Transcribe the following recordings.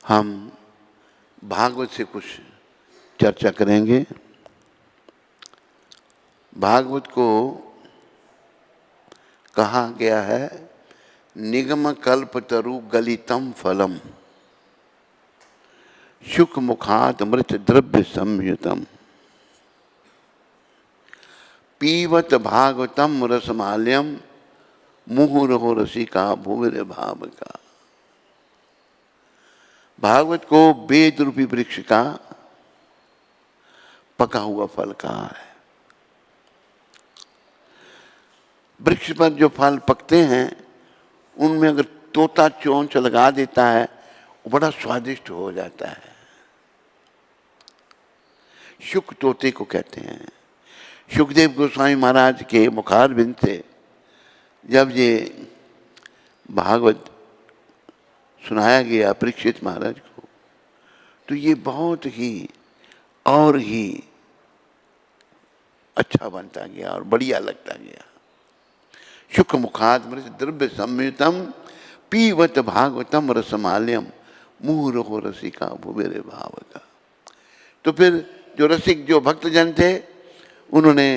हम भागवत से कुछ चर्चा करेंगे। भागवत को कहा गया है निगम कल्पतरु गलितम फलम शुक मुखात मृत द्रव्य संयुतम पीवत भागवतम रसमाल्यम मुहुरहो रसिका भूमिर भाव का। भागवत को वेद रूपी वृक्ष का पका हुआ फल कहा है। वृक्ष पर जो फल पकते हैं उनमें अगर तोता चोंच लगा देता है वो बड़ा स्वादिष्ट हो जाता है। शुक तोते को कहते हैं। सुखदेव गोस्वामी महाराज के मुखारबिंद से जब ये भागवत सुनाया गया परीक्षित महाराज को तो ये बहुत ही और ही अच्छा बनता गया और बढ़िया लगता गया। शुक मुखात मृत द्रव्य संयुतम पीवत भागवतम रसमाल्यम मुहुरहो रसिका भूमिर भाव का। तो फिर जो रसिक जो भक्तजन थे उन्होंने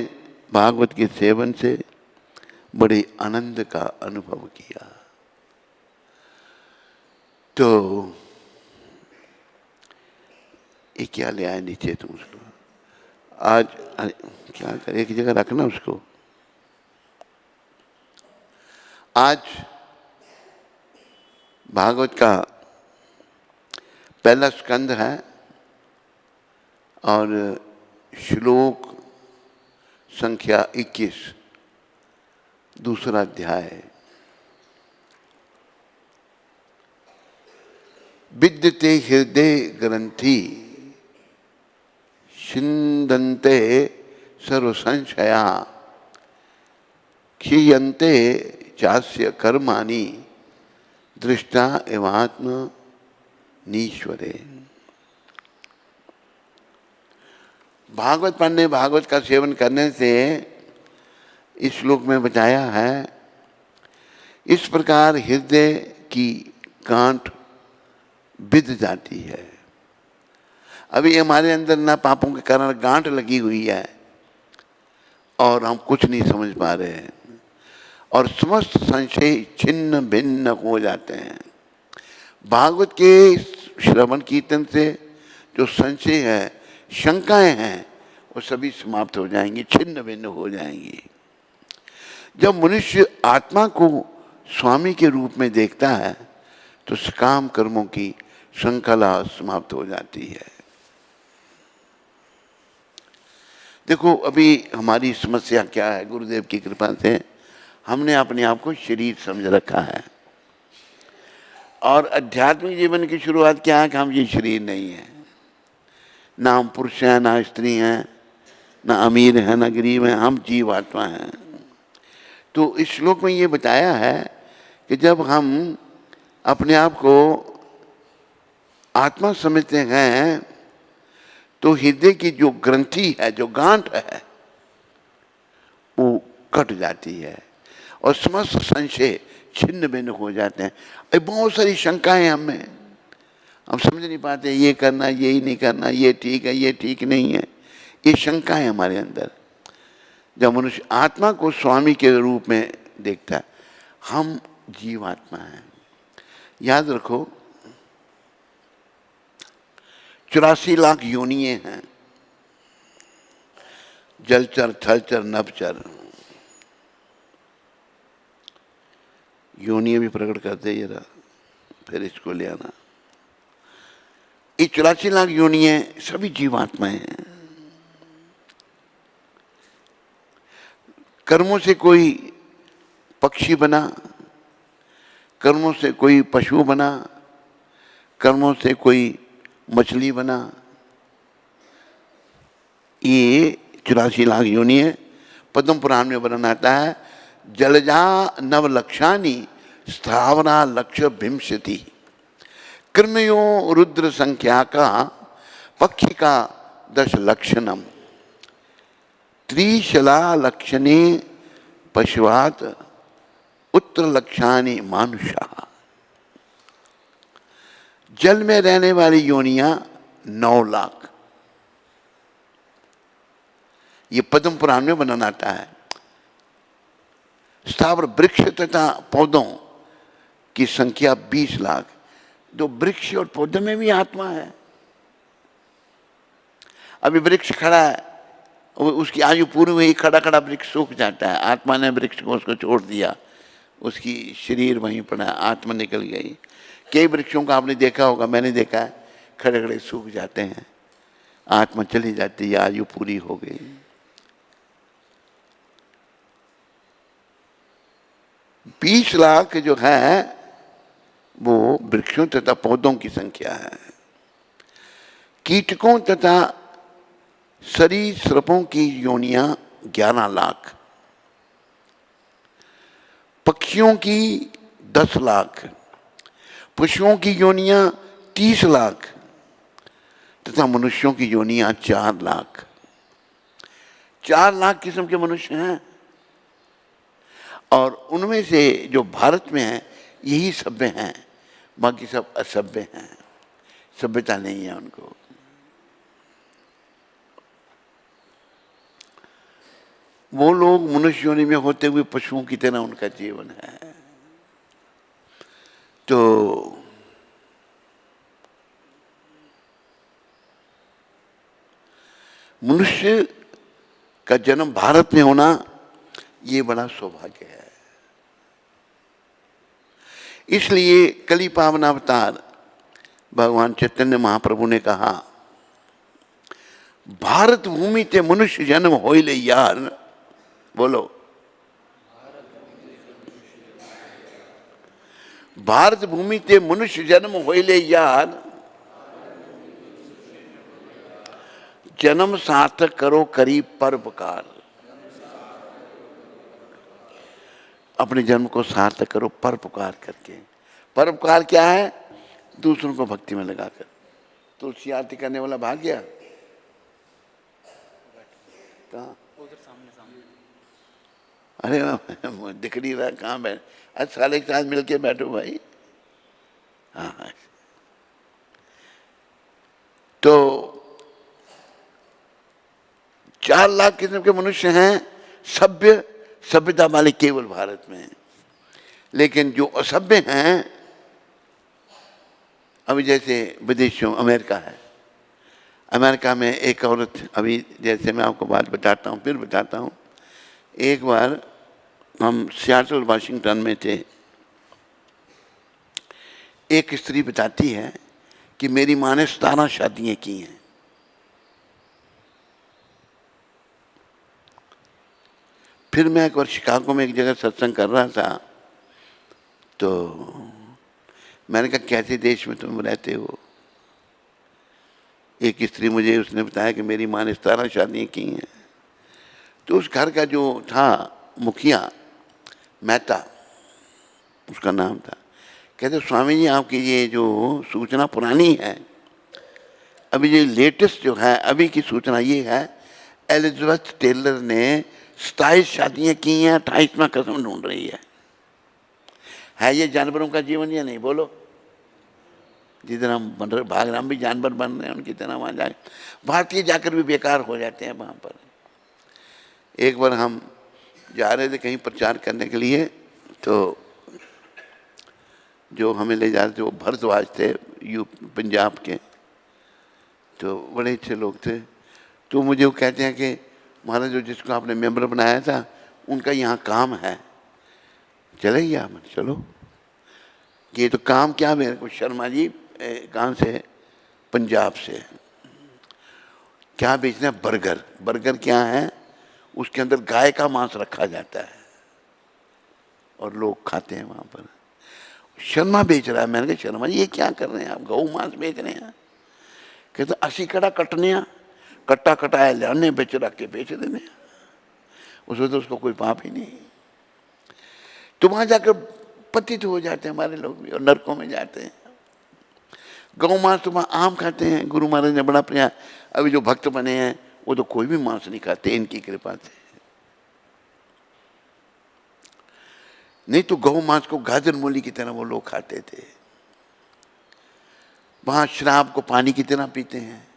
भागवत के सेवन से बड़े आनंद का अनुभव किया। तो ये क्या ले आए नीचे तुम उसको आज क्या कर एक जगह रखना उसको। आज भागवत का पहला स्कंद है और श्लोक संख्या 21 दूसरा अध्याय। विद्यते हृदय ग्रंथि छिन्दन्ते सर्व संशया क्षीयन्ते चास्य कर्माणि दृष्टा एवात्म नीश्वरे। भागवत पढ़ने भागवत का सेवन करने से इस श्लोक में बताया है इस प्रकार हृदय की गांठ बिध जाती है। अभी हमारे अंदर ना पापों के कारण गांठ लगी हुई है और हम कुछ नहीं समझ पा रहे हैं और समस्त संशय छिन्न भिन्न हो जाते हैं। भागवत के श्रवण कीर्तन से जो संशय है शंकाएं हैं वो सभी समाप्त हो जाएंगी, छिन्न भिन्न हो जाएंगी। जब मनुष्य आत्मा को स्वामी के रूप में देखता है तो सकाम कर्मों की श्रृंखला समाप्त हो जाती है। देखो अभी हमारी समस्या क्या है, गुरुदेव की कृपा से हमने अपने आप को शरीर समझ रखा है और आध्यात्मिक जीवन की शुरुआत क्या है कि हम ये शरीर नहीं है। ना हम पुरुष हैं, ना स्त्री हैं, ना अमीर हैं, ना गरीब हैं, हम जीवात्मा हैं। तो इस श्लोक में ये बताया है कि जब हम अपने आप को आत्मा समझते हैं तो हृदय की जो ग्रंथि है, जो गांठ है, वो कट जाती है और समस्त संशय छिन्न भिन्न हो जाते हैं। बहुत सारी शंकाएं हमें, हम समझ नहीं पाते ये करना, ये नहीं करना, ये ठीक है, ये ठीक नहीं है, ये शंकाएं हमारे अंदर। जब मनुष्य आत्मा को स्वामी के रूप में देखता है, हम जीवात्मा हैं। याद रखो 84 लाख योनियां हैं, जलचर थलचर नभचर। योनियां भी प्रकट करते जरा, फिर इसको ले आना। ये 84 लाख योनियां सभी जीवात्माएं हैं। कर्मों से कोई पक्षी बना, कर्मों से कोई पशु बना, कर्मों से कोई मछली बना। ये 84 लाख योनि है। पद्म पुराण में वर्णन आता है जलजा नवलक्षानी स्थावरा लक्ष्य विंशति कृमयो रुद्र संख्या का पक्षी का 10 लक्षणम त्रिशला लक्षणे पशुवात उत्तर लक्षानी मानुषा। जल में रहने वाली योनियां 9 लाख। ये पद्म पुराण में वर्णन आता है। स्थावर वृक्ष तथा पौधों की संख्या 20 लाख। तो वृक्ष और पौधे में भी आत्मा है। अभी वृक्ष खड़ा है, उसकी आयु पूरी हुई, खड़ा खड़ा वृक्ष सूख जाता है, आत्मा ने वृक्ष को उसको छोड़ दिया, उसकी शरीर वहीं पड़ा, आत्मा निकल गई। कई वृक्षों का आपने देखा होगा, मैंने देखा है, खड़े खड़े सूख जाते हैं, आत्मा चली जाती है, आयु पूरी हो गई। बीस लाख जो है वो वृक्षों तथा पौधों की संख्या है। कीटकों तथा सरीसृपों की योनियां 11 लाख। पक्षियों की 10 लाख। पशुओं की योनियां 30 लाख तथा मनुष्यों की योनियां 4 लाख। 4 लाख किस्म के मनुष्य हैं और उनमें से जो भारत में है यही सभ्य हैं, बाकी सब असभ्य हैं, सभ्यता नहीं है उनको। वो लोग मनुष्य योनि में होते हुए पशुओं की तरह उनका जीवन है। तो मनुष्य का जन्म भारत में होना ये बड़ा सौभाग्य है। इसलिए कली पावन अवतार भगवान चैतन्य महाप्रभु ने कहा, भारत भूमि ते मनुष्य जन्म होइले यार। बोलो, भारत भूमि ते मनुष्य जन्म होइले यार, जन्म सार्थक करो करी परोपकार। अपने जन्म को सार्थक करो परोपकार करके। परोपकार क्या है? दूसरों को भक्ति में लगाकर। तुलसी आरती करने वाला भाग गया कहाँ? अरे दिख नहीं रहा, कहाँ बैठ? आज साले के साथ मिलके बैठो भाई। हाँ, तो 4 लाख किस्म के मनुष्य हैं, सभ्यता वाले केवल भारत में हैं। लेकिन जो असभ्य हैं, अभी जैसे विदेशों, अमेरिका है, अमेरिका में एक औरत, अभी जैसे मैं आपको बात बताता हूँ, फिर बताता हूँ। एक बार हम सियाटल वाशिंगटन में थे, एक स्त्री बताती है कि मेरी माँ ने 17 शादियाँ की हैं। फिर मैं एक बार शिकागो में एक जगह सत्संग कर रहा था, तो मैंने कहा कैसे देश में तुम रहते हो? एक स्त्री मुझे उसने बताया कि मेरी माँ ने 17 शादियाँ की हैं। तो उस घर का जो था मुखिया, मेहता उसका नाम था, कहते स्वामी जी आपकी ये जो सूचना पुरानी है, अभी जो लेटेस्ट जो है अभी की सूचना ये है, एलिजाबेथ टेलर ने 27 शादियाँ की हैं, 28वां कसम ढूंढ रही है ये जानवरों का जीवन या नहीं? बोलो, जिधर हम बन रहे, भाग रहे, हम भी जानवर बन रहे हैं उनकी तरह। वहाँ जाकर भारतीय जाकर भी बेकार हो जाते हैं वहाँ पर। एक बार हम जा रहे थे कहीं प्रचार करने के लिए, तो जो हमें ले जा रहे थे वो भरद्वाज थे, पंजाब के, तो बड़े अच्छे लोग थे। तो मुझे वो कहते हैं कि महाराज जो जिसको आपने मेंबर बनाया था उनका यहाँ काम है, चले गया। मैं चलो, ये तो काम क्या? मेरे को शर्मा जी कहाँ से? पंजाब से। क्या बेचना है? बर्गर। बर्गर क्या है? उसके अंदर गाय का मांस रखा जाता है और लोग खाते हैं वहाँ पर। शर्मा बेच रहा है। मैंने कहा शर्मा जी ये क्या कर रहे हैं आप, गऊ मांस बेच रहे हैं? कहते 80 कड़ा कटने, कट्टा कटाया लाने बेच रख के बेच देने, उसमें तो उसको कोई पाप ही नहीं। तो वहाँ जाकर पतित हो जाते हैं हमारे लोग भी और नरकों में जाते हैं। गौ मांस तो वहाँ आम खाते हैं, गुरु महाराज ने बड़ा प्रयास। अभी जो भक्त बने हैं वो तो कोई भी मांस नहीं खाते इनकी कृपा से। नहीं तो गौ मांस को गाजर मूली की तरह वो लोग खाते थे। वहाँ शराब को पानी की तरह पीते हैं,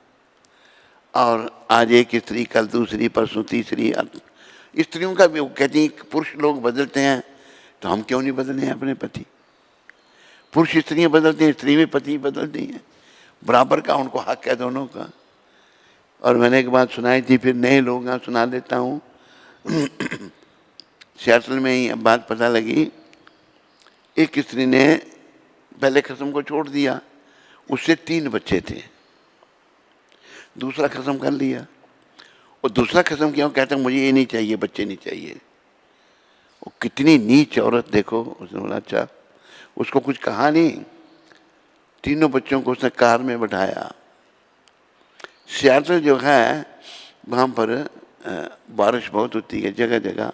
और आज एक स्त्री, कल दूसरी, परसों तीसरी। स्त्रियों का भी वो कहती हैं पुरुष लोग बदलते हैं तो हम क्यों नहीं बदले हैं अपने पति। पुरुष स्त्रियाँ बदलती हैं, स्त्री भी पति बदलती हैं, बराबर का उनको हक है दोनों का। और मैंने एक बात सुनाई थी, फिर नए लोग यहाँ सुना देता हूँ। सियाटल में ही अब बात पता लगी, एक स्त्री ने पहले खत्म को छोड़ दिया, उससे 3 बच्चे थे, दूसरा खत्म कर लिया, और दूसरा खत्म किया, कहता मुझे ये नहीं चाहिए, बच्चे नहीं चाहिए। वो कितनी नीच औरत देखो। उसने बोला अच्छा, उसको कुछ कहा नहीं, तीनों बच्चों को उसने कार में बैठाया। सियाटल जो है वहाँ पर बारिश बहुत होती है, जगह जगह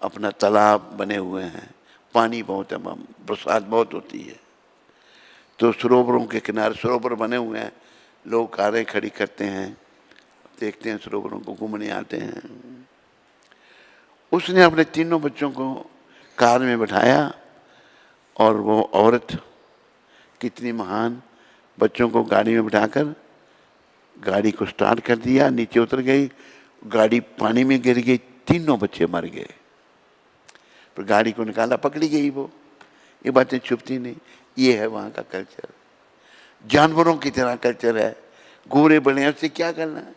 अपना तालाब बने हुए हैं, पानी बहुत है, बरसात बहुत होती है, तो सरोवरों के किनारे सरोवर बने हुए हैं, लोग कारें खड़ी करते हैं, देखते हैं, सरोवरों को घूमने आते हैं। उसने अपने तीनों बच्चों को कार में बैठाया, और वो औरत कितनी महान, बच्चों को गाड़ी में बिठाकर गाड़ी को स्टार्ट कर दिया, नीचे उतर गई, गाड़ी पानी में गिर गई, तीनों बच्चे मर गए। फिर गाड़ी को निकाला, पकड़ी गई वो। ये बातें छुपती नहीं, ये है वहाँ का कल्चर। जानवरों की तरह कल्चर है, गोरे बड़े हैं, उससे क्या करना है,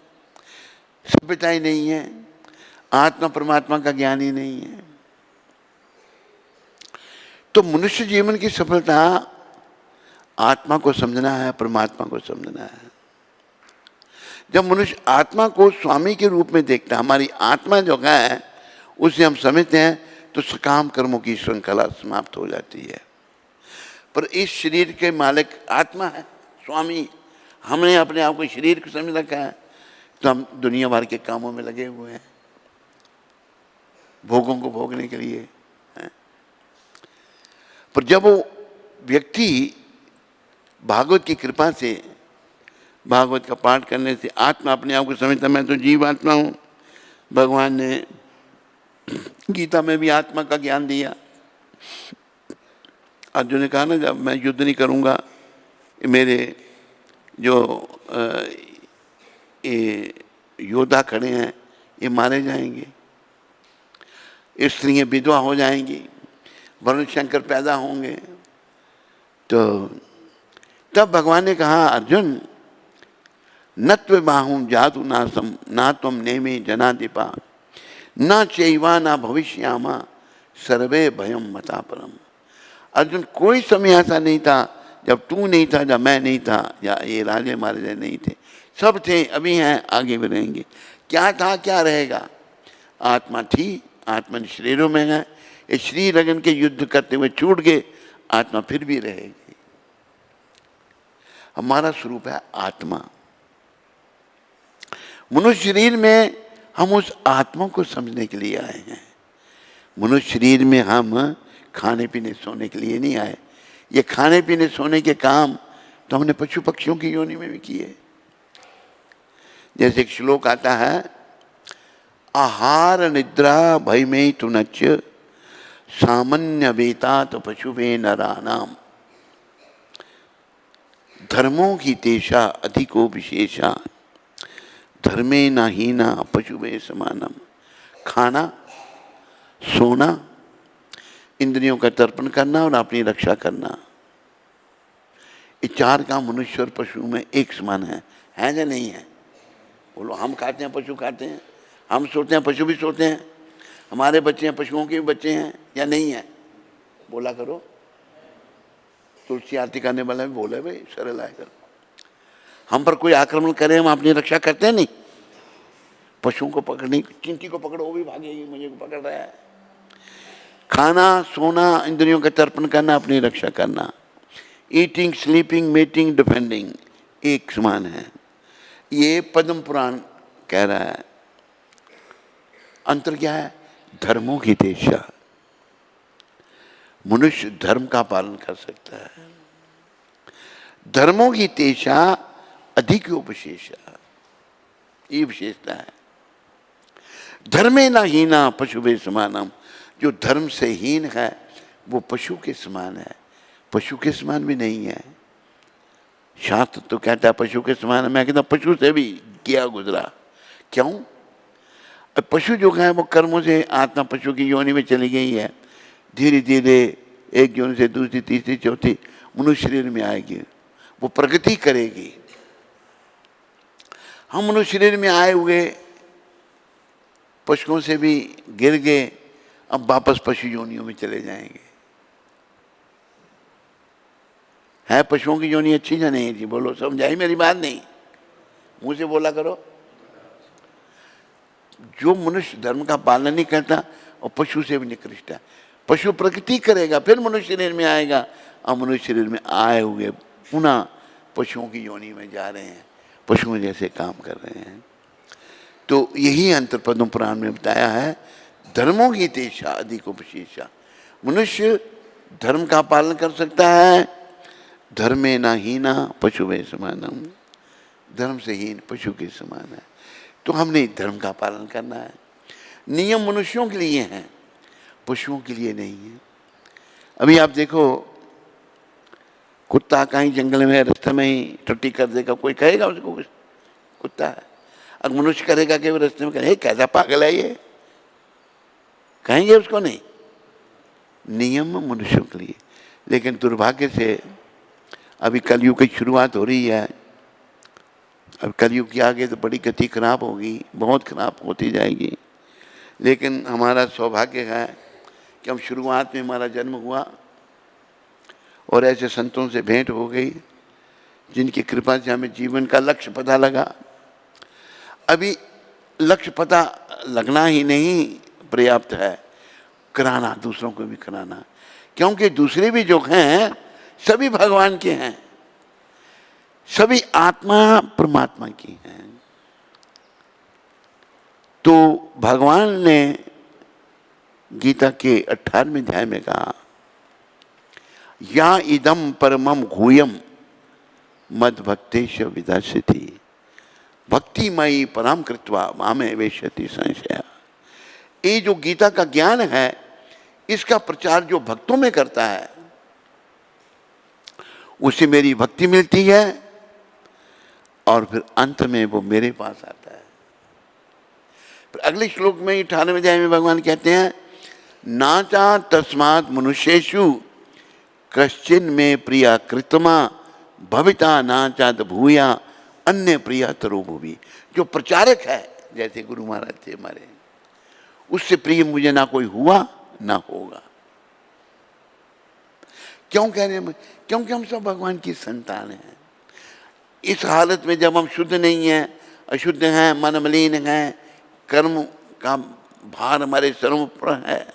सभ्यता ही नहीं है, आत्मा परमात्मा का ज्ञान ही नहीं है। तो मनुष्य जीवन की सफलता आत्मा को समझना है, परमात्मा को समझना है। जब मनुष्य आत्मा को स्वामी के रूप में देखता है, हमारी आत्मा जो है उसे हम समझते हैं, तो सकाम कर्मों की श्रृंखला समाप्त हो जाती है। पर इस शरीर के मालिक आत्मा है, स्वामी। हमने अपने आप को शरीर को समझ रखा है, तो हम दुनिया भर के कामों में लगे हुए हैं, भोगों को भोगने के लिए। पर जब वो व्यक्ति भागवत की कृपा से, भागवत का पाठ करने से आत्मा अपने आप को समझता, मैं तो जीव आत्मा हूँ। भगवान ने गीता में भी आत्मा का ज्ञान दिया। अर्जुन ने कहा ना, जब मैं युद्ध नहीं करूँगा, मेरे जो ये योद्धा खड़े हैं ये मारे जाएंगे, स्त्रियाँ विधवा हो जाएंगी, वरुण शंकर पैदा होंगे। तो तब भगवान ने कहा, अर्जुन नत्व बाहुम जातु नासम ना तुम नेमे जनाधिपा न चैवा न भविष्यामा सर्वे भयम मता परम। अर्जुन, कोई समय ऐसा नहीं था जब तू नहीं था, जब मैं नहीं था, या ये राजे महाराजे नहीं थे, सब थे, अभी हैं, आगे भी रहेंगे। क्या था, क्या रहेगा? आत्मा थी, आत्मा शरीरों में है, इस शरीर लगन के युद्ध करते हुए छूट गए, आत्मा फिर भी रहेगी। हमारा स्वरूप है आत्मा। मनुष्य शरीर में हम उस आत्मा को समझने के लिए आए हैं। मनुष्य शरीर में हम खाने पीने सोने के लिए नहीं आए। ये खाने पीने सोने के काम तो हमने पशु पक्षियों की योनि में भी किए। जैसे एक श्लोक आता है, आहार निद्रा भय में तुनच सामान्य वेता तो पशुभे नरानाम धर्मों की तेषा अधिको विशेषा धर्मे न हीना पशुभे समानम। खाना, सोना, इंद्रियों का तर्पण करना और अपनी रक्षा करना, ये 4 काम मनुष्य और पशु में एक समान है या नहीं है? बोलो, हम खाते हैं, पशु खाते हैं, हम सोते हैं, पशु भी सोते हैं, हमारे बच्चे हैं, पशुओं के भी बच्चे हैं, या नहीं है? बोला करो। तुलसी आरती करने वाला भी बोले, भाई सरल आए करो। हम पर कोई आक्रमण करे, हम अपनी रक्षा करते हैं नहीं। पशुओं को पकड़ने, चींटी को पकड़ो, वो भी भागेगी, मुझे को पकड़ रहा है। खाना, सोना, इंद्रियों का तर्पण करना, अपनी रक्षा करना, ईटिंग, स्लीपिंग, मेटिंग, डिफेंडिंग, एक समान है। ये पद्म पुराण कह रहा है। अंतर क्या है? धर्मों की तेषा। मनुष्य धर्म का पालन कर सकता है। धर्मों की तेषा अधिक उपशेषा, ये विशेषता है। धर्मे न हीना पशुभे समानम। जो धर्म से हीन है वो पशु के समान है। पशु के समान भी नहीं है। शास्त्र तो कहता है पशु के समान है, मैं कहता पशु से भी किया गुजरा। क्यों? पशु जो है वो कर्मों से आत्मा पशु की योनि में चली गई है, धीरे धीरे एक योनि से दूसरी तीसरी चौथी मनुष्य शरीर में आएगी, वो प्रगति करेगी। हम मनुष्य शरीर में आए हुए पशुओं से भी गिर गए, अब वापस पशु योनियों में चले जाएंगे। है पशुओं की योनि अच्छी या नहीं जी? बोलो, समझाई मेरी बात? नहीं, मुंह से बोला करो। जो मनुष्य धर्म का पालन नहीं करता और पशु से भी निकृष्ट है। पशु प्रगति करेगा फिर मनुष्य शरीर में आएगा, और मनुष्य शरीर में आए हुए पुनः पशुओं की योनि में जा रहे हैं, पशुओं जैसे काम कर रहे हैं। तो यही अंतरपदों पुराण में बताया है, धर्मों की तेषा अधिक उपशेषा। मनुष्य धर्म का पालन कर सकता है, धर्मे न हीना पशु वे समानम, धर्म से हीन पशु के समान है। तो हमने धर्म का पालन करना है। नियम मनुष्यों के लिए हैं, पशुओं के लिए नहीं है। अभी आप देखो, कुत्ता कहीं जंगल में रास्ते में ही टट्टी कर देगा, कोई कहेगा उसको? कुछ कुत्ता है। अगर मनुष्य करेगा कि वो रास्ते में कहे कैसा पागल है ये, कहेंगे उसको? नहीं। नियम मनुष्यों के लिए। लेकिन दुर्भाग्य से अभी कलयुग की शुरुआत हो रही है, अब कलयुग के आगे तो बड़ी गति खराब होगी, बहुत खराब होती जाएगी। लेकिन हमारा सौभाग्य है कि हम शुरुआत में हमारा जन्म हुआ और ऐसे संतों से भेंट हो गई जिनकी कृपा से हमें जीवन का लक्ष्य पता लगा। अभी लक्ष्य पता लगना ही नहीं पर्याप्त है, कराना, दूसरों को भी कराना। क्योंकि दूसरे भी जो हैं सभी भगवान के हैं, सभी आत्मा परमात्मा की हैं। तो भगवान ने गीता के 18वें अध्याय में कहा, या इदम परमम गुह्यम मद भक्तेश विदास्यति भक्तिमयी परम कृत्वा मामे वेश्यति संशया। ये जो गीता का ज्ञान है, इसका प्रचार जो भक्तों में करता है उसे मेरी भक्ति मिलती है और फिर अंत में वो मेरे पास आता है। फिर अगले श्लोक में 18वें अध्याय में भगवान कहते हैं, नाचा तस्मात् मनुष्येषु कश्चिन में प्रिया कृतमा भविता नाचात भूया अन्य प्रिया तरो भूवि। जो प्रचारक है, जैसे गुरु महाराज थे हमारे, उससे प्रिय मुझे ना कोई हुआ ना होगा। क्यों कह रहे हैं? क्योंकि हम सब भगवान की संतान हैं। इस हालत में जब हम शुद्ध नहीं हैं, अशुद्ध हैं, मन मलिन हैं, कर्म का भार हमारे सर्व पर है,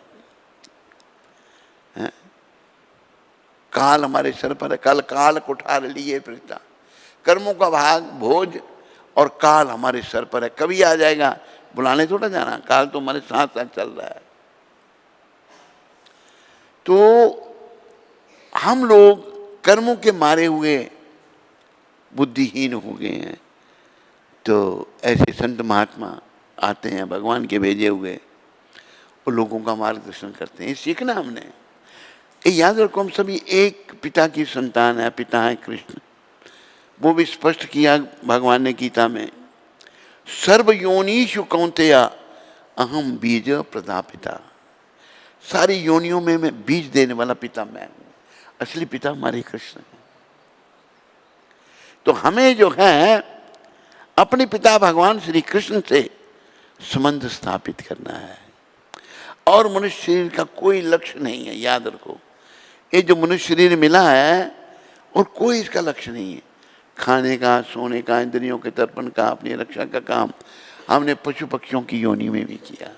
काल हमारे सर पर है, कल काल कुठार लिए फिरता। कर्मों का भाग भोज और काल हमारे सर पर है, कभी आ जाएगा, बुलाने थोड़ा जाना, काल तो हमारे साथ साथ चल रहा है। तो हम लोग कर्मों के मारे हुए बुद्धिहीन हो गए हैं। तो ऐसे संत महात्मा आते हैं भगवान के भेजे हुए, और लोगों का मार्गदर्शन करते हैं। सीखना हमने, ये याद रखो, हम सभी एक पिता की संतान है, पिता है कृष्ण। वो भी स्पष्ट किया भगवान ने गीता में, सर्व योनिषु कौन्तेय अहम बीज प्रदापिता। सारी योनियों में मैं बीज देने वाला पिता मैं हूं। असली पिता हमारे कृष्ण है। तो हमें जो है अपने पिता भगवान श्री कृष्ण से संबंध स्थापित करना है। और मनुष्य शरीर का कोई लक्ष्य नहीं है, याद रखो। ये जो मनुष्य शरीर मिला है और कोई इसका लक्ष्य नहीं है। खाने का, सोने का, इंद्रियों के तर्पण का, अपनी रक्षा का काम हमने पशु पक्षियों की योनि में भी किया,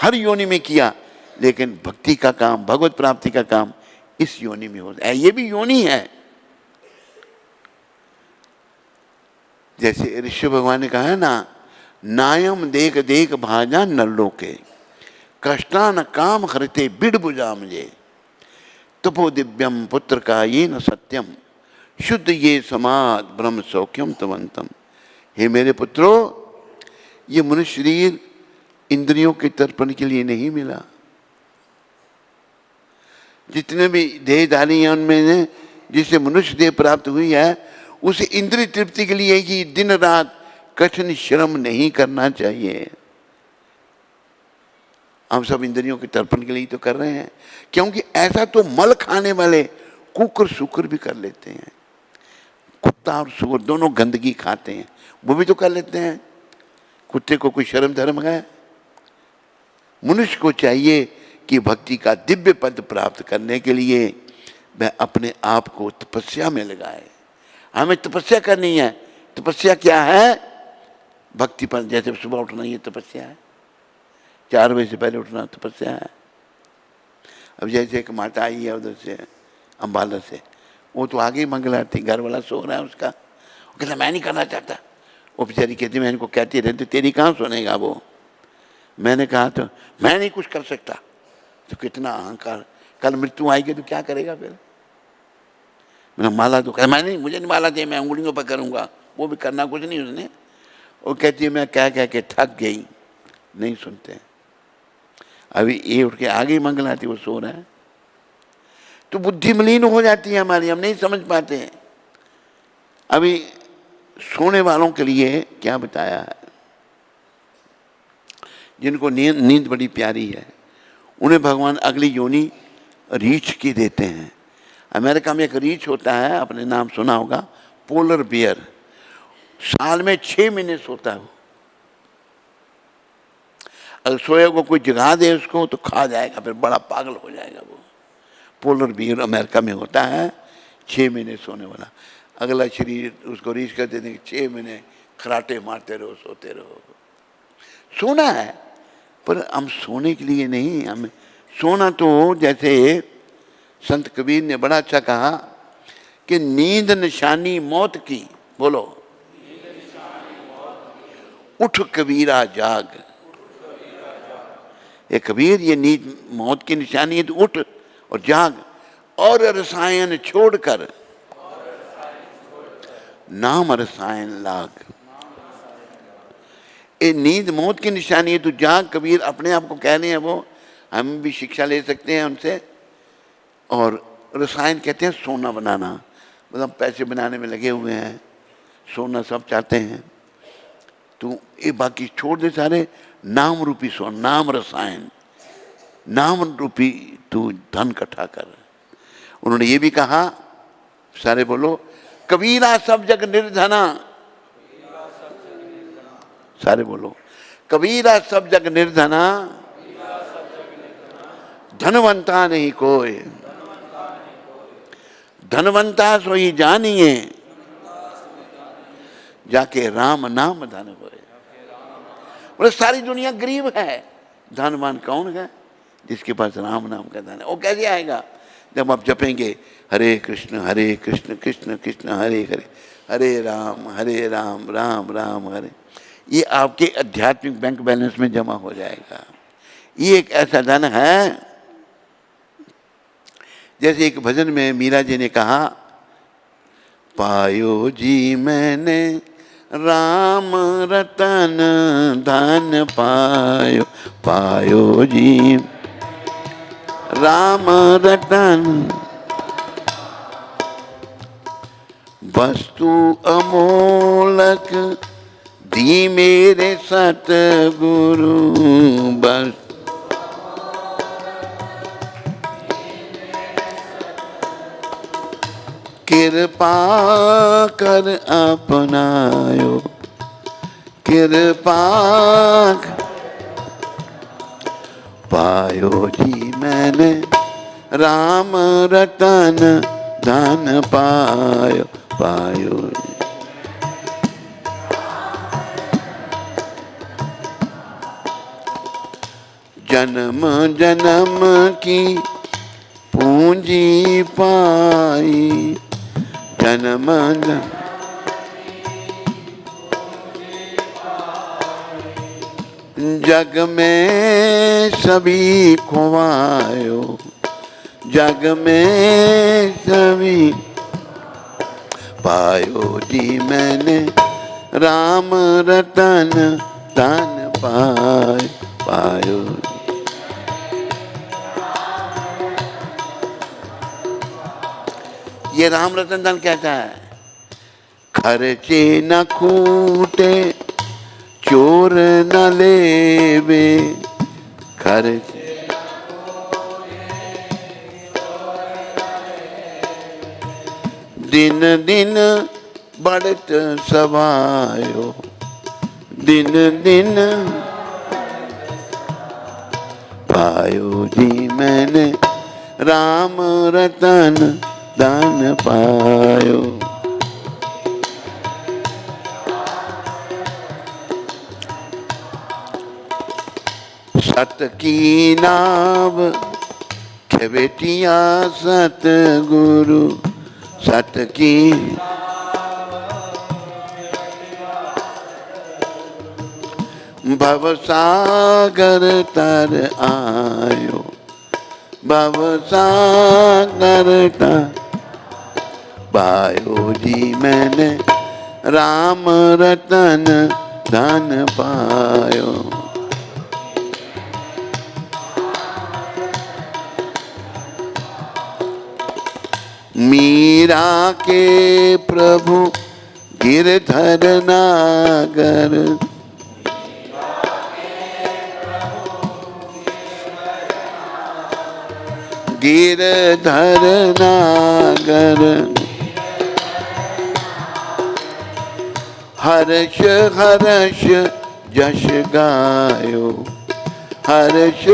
हर योनि में किया। लेकिन भक्ति का काम, भगवत प्राप्ति का काम इस योनि में होता है। ये भी योनि है। जैसे ऋषि भगवान ने कहा है ना, नायम देख देख भाजा नल्लो के कष्टान काम हरते बिड़ बुझा मुझे तपो दिव्यम पुत्र का ये न सत्यम शुद्ध ये समाद ब्रह्म सौख्यम तवंतम। हे मेरे पुत्रों, ये मनुष्य शरीर इंद्रियों के तर्पण के लिए नहीं मिला। जितने भी देहधारी हैं उनमें जिसे मनुष्य देह प्राप्त हुई है, उसे इंद्रिय तृप्ति के लिए कि दिन रात कठिन श्रम नहीं करना चाहिए। हम सब इंद्रियों के तर्पण के लिए तो कर रहे हैं, क्योंकि ऐसा तो मल खाने वाले कुकर सुकर भी कर लेते हैं। कुत्ता और सुअर दोनों गंदगी खाते हैं, वो भी तो कर लेते हैं। कुत्ते को कोई शर्म धर्म है? मनुष्य को चाहिए कि भक्ति का दिव्य पद प्राप्त करने के लिए वह अपने आप को तपस्या में लगाए। हमें तपस्या करनी है। तपस्या क्या है? भक्ति पर, जैसे सुबह उठना ये तपस्या है, 4 बजे से पहले उठना तपस्या है। अब जैसे एक माता आई है उधर से अम्बाला से, वो तो आगे ही मंगला थी, घर वाला सो रहा है उसका, वो कहता मैं नहीं करना चाहता। वो बेचारी कहती मैं इनको कहती रहती तेरी कहाँ सुनेगा वो। मैंने कहा तो मैं नहीं कुछ कर सकता। तो कितना अहंकार, कल मृत्यु आएगी तो क्या करेगा फिर? मैंने माला तो कहा मैं नहीं, मुझे नहीं माला चाहिए, मैं उंगलियों पर करूँगा। वो भी करना कुछ नहीं उसने। वो कहती है मैं कह के थक गई, नहीं सुनते। अभी ये उठ के आगे ही मंगलाती, वो सो रहा है। तो बुद्धि मलिन हो जाती है हमारी, हम नहीं समझ पाते हैं। अभी सोने वालों के लिए क्या बताया है? जिनको नींद बड़ी प्यारी है उन्हें भगवान अगली योनि रीछ की देते हैं। अमेरिका में एक रीछ होता है, आपने नाम सुना होगा, पोलर बियर। साल में 6 महीने सोता है वो। अगर सोए को कोई जगा दे उसको तो खा जाएगा, फिर बड़ा पागल हो जाएगा वो। पोलर बियर अमेरिका में होता है, 6 महीने सोने वाला। अगला शरीर उसको रीछ कर देते हैं, 6 महीने खराटे मारते रहो, सोते रहो। सोना है, पर हम सोने के लिए नहीं। हमें सोना तो, जैसे संत कबीर ने बड़ा अच्छा कहा कि नींद निशानी मौत की, बोलो उठ कबीरा जाग। ये कबीर, ये नींद मौत की निशानी है, तो उठ और जाग और रसायन छोड़कर नाम रसायन लाग। ये नींद मौत की निशानी है, तो जाग। कबीर अपने आप को कह रहे हैं वो, हम भी शिक्षा ले सकते हैं उनसे। और रसायन कहते हैं सोना बनाना, मतलब पैसे बनाने में लगे हुए हैं, सोना सब चाहते हैं। तो ये बाकी छोड़ दे सारे, नाम रूपी सोना, नाम रसायन, नाम रूपी तू धन इकट्ठा कर। उन्होंने ये भी कहा, सारे बोलो, कबीरा सब जग निर्धना। सारे बोलो, कबीरा सब जग निर्धना, धनवंता नहीं कोई, धनवंता सोई जानिए, जाके राम नाम धन होए। बोले सारी दुनिया गरीब है, धनवान कौन है? जिसके पास राम नाम का धन है। वो कैसे आएगा? जब आप जपेंगे हरे कृष्ण कृष्ण कृष्ण हरे हरे, हरे राम राम राम हरे। ये आपके आध्यात्मिक बैंक बैलेंस में जमा हो जाएगा। ये एक ऐसा धन है, जैसे एक भजन में मीरा जी ने कहा, पायो जी मैंने राम रतन धन पायो, पायो जी राम रतन, वस्तु अमोलक दी मेरे सतगुरु, बस कृपा कर अपनायो, कृपा पायो जी मैंने राम रतन धन पायो, पायो। जन्म जन्म की पूंजी पाई, जन्म जन्म जग में सभी खुआयो, जग में सभी पायो जी मैंने राम रतन धन पायो। ये राम रतन धन कहता है। खर्चे न खूटे चोर न लेवे, खर्चे दिन दिन बढ़त सवायो, दिन दिन पायो जी मैंने राम रतन धन पायो। सत की नाव खेवेटिया सतगुरु, सत की भव सागर तर आयो, भव सागर तर पायो जी मैंने राम रतन धन पायो। मीरा के प्रभु गिरधर नागर, गिरधर नागर, हर्ष हर्ष जश गायो, हर्ष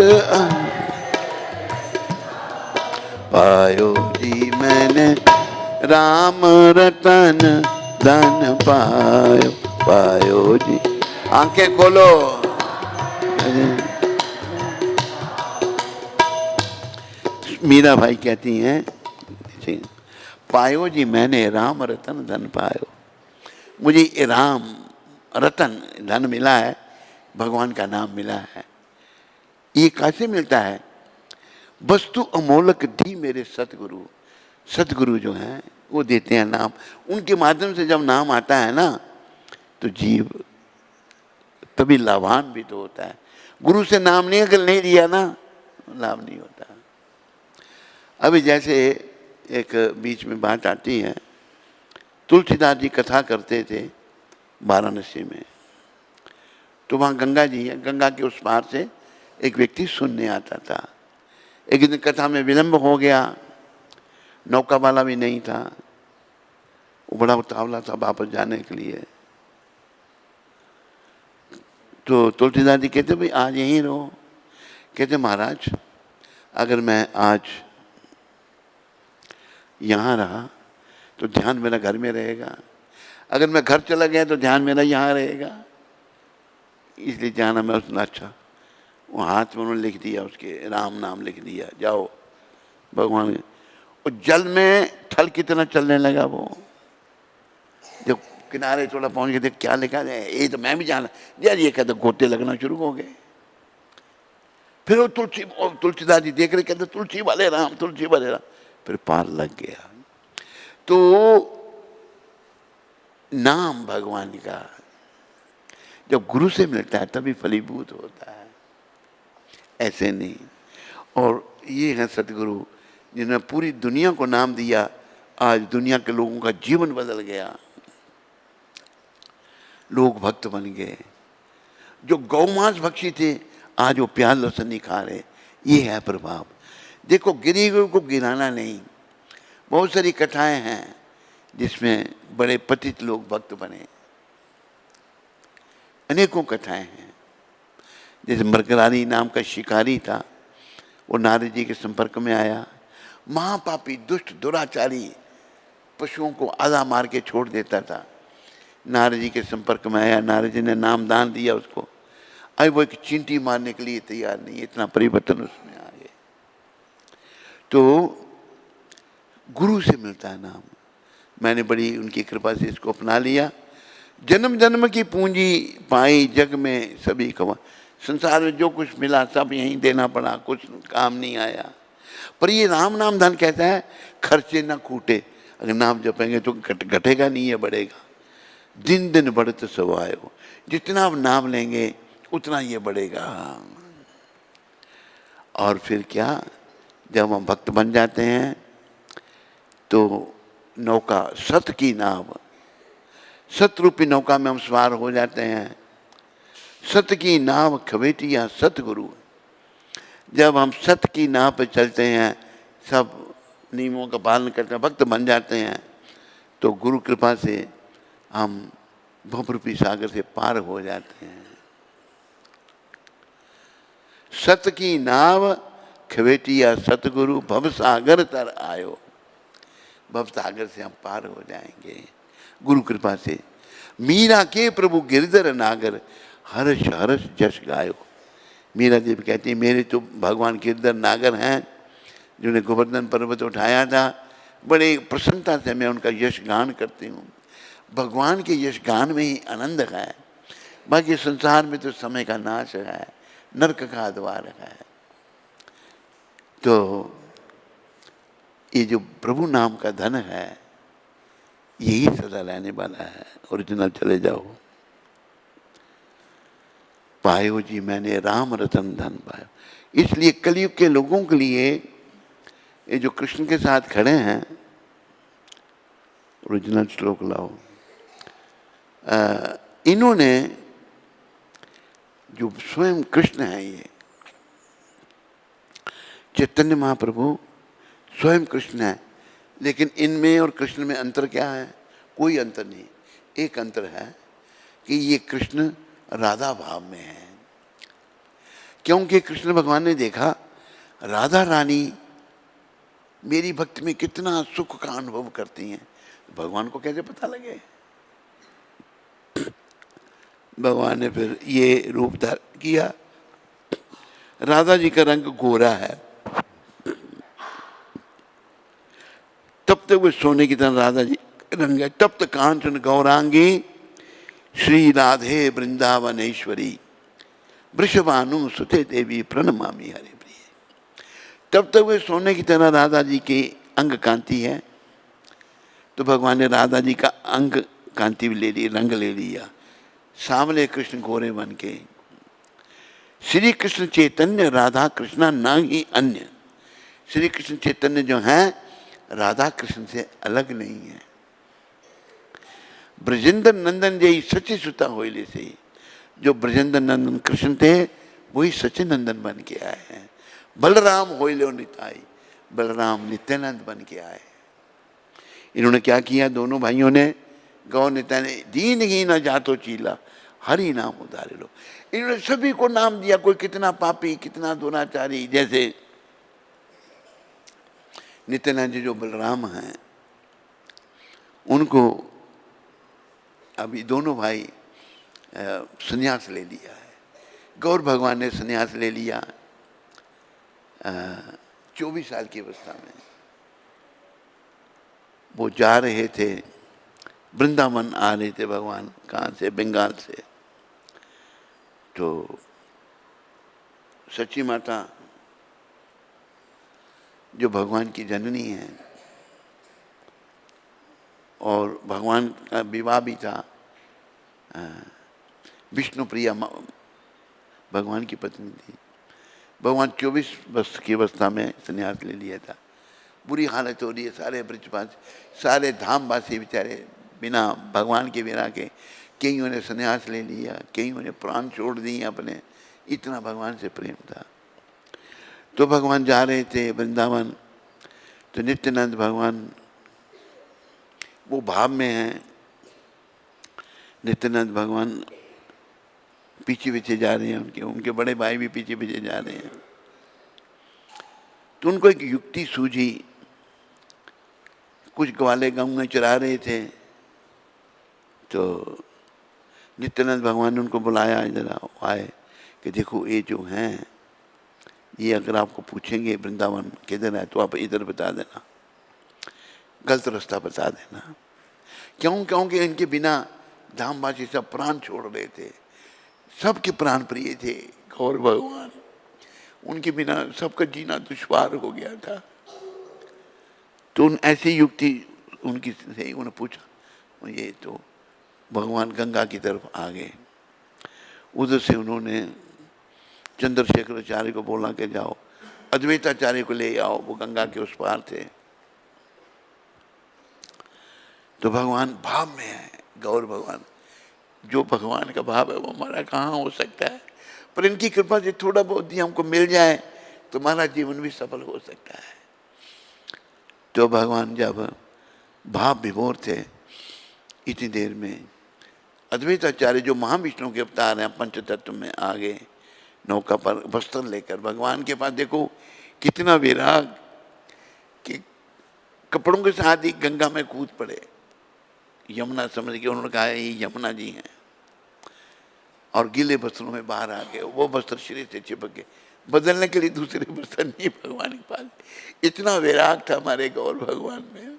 पायो जी मैंने राम रतन धन पायो, पायो जी। आंखें खोलो। मीरा भाई कहती हैं, पायो जी मैंने राम रतन धन पायो, मुझे राम रतन धन मिला है, भगवान का नाम मिला है। ये कैसे मिलता है? वस्तु अमोलक दी मेरे सतगुरु, सतगुरु जो हैं वो देते हैं नाम। उनके माध्यम से जब नाम आता है ना तो जीव तभी लाभान भी तो होता है। गुरु से नाम नहीं अगर नहीं दिया ना लाभ नहीं होता। अभी जैसे एक बीच में बात आती है, तुलसीदास जी कथा करते थे वाराणसी में, तो वहाँ गंगा जी है, गंगा के उस पार से एक व्यक्ति सुनने आता था। एक दिन कथा में विलंब हो गया, नौका वाला भी नहीं था, वो बड़ा उतावला था वापस जाने के लिए। तो तुलसीदास जी कहते भाई आज यहीं रहो। कहते महाराज अगर मैं आज यहाँ रहा तो ध्यान मेरा घर में रहेगा, अगर मैं घर चला गया तो ध्यान मेरा यहाँ रहेगा, इसलिए जाना मैं उसने अच्छा। वो हाथ में उन्होंने लिख दिया, उसके राम नाम लिख दिया, जाओ भगवान। और जल में थल की तरह चलने लगा वो। जब किनारे थोड़ा पहुंच गए थे, क्या लिखा है ये तो मैं भी जाना यार, ये कहते गोते लगना शुरू हो गए। फिर वो तुलसीदास जी देख रहे, कहते तुलसी वाले राम, तुलसी वाले राम। फिर पार लग गया। तो नाम भगवान का जब गुरु से मिलता है तभी फलीभूत होता है, ऐसे नहीं। और ये है सतगुरु जिन्होंने पूरी दुनिया को नाम दिया। आज दुनिया के लोगों का जीवन बदल गया, लोग भक्त बन गए। जो गौमांस भक्षी थे आज वो प्याज लहसुन नहीं खा रहे। ये है प्रभाव। देखो गिरी हुए को गिराना नहीं। बहुत सारी कथाएं हैं जिसमें बड़े पतित लोग भक्त बने, अनेकों कथाएं हैं। जैसे मरकरारी नाम का शिकारी था, वो नारद जी के संपर्क में आया। महापापी दुष्ट दुराचारी पशुओं को आधा मार के छोड़ देता था। नारद जी के संपर्क में आया, नारद जी ने नाम दान दिया उसको। अब वो एक चींटी मारने के लिए तैयार नहीं, इतना परिवर्तन उसमें आ गया। तो गुरु से मिलता है नाम। मैंने बड़ी उनकी कृपा से इसको अपना लिया। जन्म जन्म की पूंजी पाई जग में सभी कमा। संसार में जो कुछ मिला सब यहीं देना पड़ा, कुछ काम नहीं आया। पर ये राम नाम धन कहता है खर्चे न कूटे। अगर नाम जपेंगे तो घटेगा नहीं है, बढ़ेगा। दिन दिन बढ़ते सवायो। जितना आप नाम लेंगे उतना ये बढ़ेगा। और फिर क्या, जब हम भक्त बन जाते हैं तो नौका सत की नाव, सतरूपी नौका में हम सवार हो जाते हैं। सत की नाव खवेटिया सतगुरु। जब हम सत की नाव पर चलते हैं, सब नियमों का पालन करते हैं, भक्त बन जाते हैं, तो गुरु कृपा से हम भवरूपी सागर से पार हो जाते हैं। सत की नाव खवेटिया सतगुरु, भव सागर तर आयो। भव सागर से हम पार हो जाएंगे गुरु कृपा से। मीरा के प्रभु गिरधर नागर, हर्ष हर्ष जश गायो। मीरा जी कहती है मेरे तो भगवान गिरधर नागर हैं, जिन्होंने गोवर्धन पर्वत उठाया था। बड़े प्रसन्नता से मैं उनका यश गान करती हूँ। भगवान के यश गान में ही आनंद है। बाकी संसार में तो समय का नाश है, नरक का द्वार है। तो ये जो प्रभु नाम का धन है, यही सदा रहने वाला है। ओरिजिनल चले जाओ। पायो जी मैंने राम रतन धन पायो। इसलिए कलयुग के लोगों के लिए ये जो कृष्ण के साथ खड़े हैं, ओरिजिनल श्लोक लाओ। इन्होंने जो स्वयं कृष्ण है, ये चैतन्य महाप्रभु स्वयं कृष्ण है, लेकिन इनमें और कृष्ण में अंतर क्या है? कोई अंतर नहीं। एक अंतर है कि ये कृष्ण राधा भाव में है, क्योंकि कृष्ण भगवान ने देखा राधा रानी मेरी भक्ति में कितना सुख का अनुभव करती हैं। भगवान को कैसे पता लगे? भगवान ने फिर ये रूप धारण किया। राधा जी का रंग गोरा है, तब तक वो सोने की तरह राधा जी रंग है। तप्त कांचन गौरांगी श्री राधे वृंदावनेश्वरी, वृषभानु सुते देवी प्रणमामि हरे प्रिय। तब तक वे सोने की तरह राधा जी की अंग कांति है। तो भगवान ने राधा जी का अंग कांति भी ले ली, रंग ले लिया, सामने कृष्ण गोरे बन के। श्री कृष्ण चैतन्य राधा कृष्णा न ही अन्य। श्री कृष्ण चैतन्य जो हैं राधा कृष्ण से अलग नहीं है। ब्रजेंद्र नंदन जय सची सुता होइले से, जो ब्रजेंद्र नंदन कृष्ण थे वही सचिन नंदन बन के आए हैं। बलराम होइले निताई, बलराम नित्यानंद बन के आए। इन्होंने क्या किया? दोनों भाइयों ने गौ नित्य ने दीन ही न जातो चीला, हरि नाम उधारे लो। इन्होंने सभी को नाम दिया, कोई कितना पापी कितना दुराचारी। जैसे नित्यानंद जी जो बलराम हैं, उनको अभी दोनों भाई संन्यास ले लिया है। गौर भगवान ने संन्यास ले लिया 24 साल की अवस्था में। वो जा रहे थे वृंदावन, आ रहे थे भगवान कहाँ से? बंगाल से। तो सच्ची माता जो भगवान की जननी है, और भगवान का विवाह भी था, विष्णु प्रिया भगवान की पत्नी थी। भगवान 24 वर्ष की अवस्था में संन्यास ले लिया था। बुरी हालत हो रही है, सारे ब्रजवासी, सारे धामवासी बेचारे बिना भगवान के बिना के, कईयों ने संन्यास ले लिया, कईयों ने प्राण छोड़ दिए अपने, इतना भगवान से प्रेम था। तो भगवान जा रहे थे वृंदावन। तो नित्यानंद भगवान वो भाव में हैं। नित्यानंद भगवान पीछे पीछे जा रहे हैं, उनके बड़े भाई भी पीछे पीछे जा रहे हैं। तो उनको एक युक्ति सूझी। कुछ ग्वाले गाँव में चरा रहे थे, तो नित्यानंद भगवान ने उनको बुलाया, इधर आए कि देखो ये जो हैं, ये अगर आपको पूछेंगे वृंदावन किधर है, तो आप इधर बता देना, गलत रास्ता बता देना। क्योंकि इनके बिना धामवासी सब प्राण छोड़ रहे थे, सबके प्राण प्रिय थे गौर भगवान। उनके बिना सबका जीना दुश्वार हो गया था। तो उन ऐसी युक्ति उनकी से उन्होंने पूछा, ये तो भगवान गंगा की तरफ आ गए। उधर से उन्होंने चंद्रशेखराचार्य को बोला कि जाओ अद्वैताचार्य को ले आओ, वो गंगा के उस पार थे। तो भगवान भाव में है, गौर भगवान, जो भगवान का भाव है वो हमारा कहाँ हो सकता है, पर इनकी कृपा से थोड़ा बहुत ही हमको मिल जाए तो हमारा जीवन भी सफल हो सकता है। तो भगवान जब भाव विभोर थे, इतनी देर में अद्वैताचार्य जो महाविष्णु के अवतार हैं, पंच तत्व में आ गए, नौका पर वस्त्र लेकर भगवान के पास। देखो कितना विराग कि कपड़ों के साथ ही गंगा में कूद पड़े, यमुना समझ के उन्होंने कहा ये यमुना जी हैं, और गीले वस्त्रों में बाहर आ गए। वो वस्त्र शरीर से चिपक गए, बदलने के लिए दूसरे वस्त्र नहीं भगवान के पास। इतना वैराग था हमारे गौर भगवान में।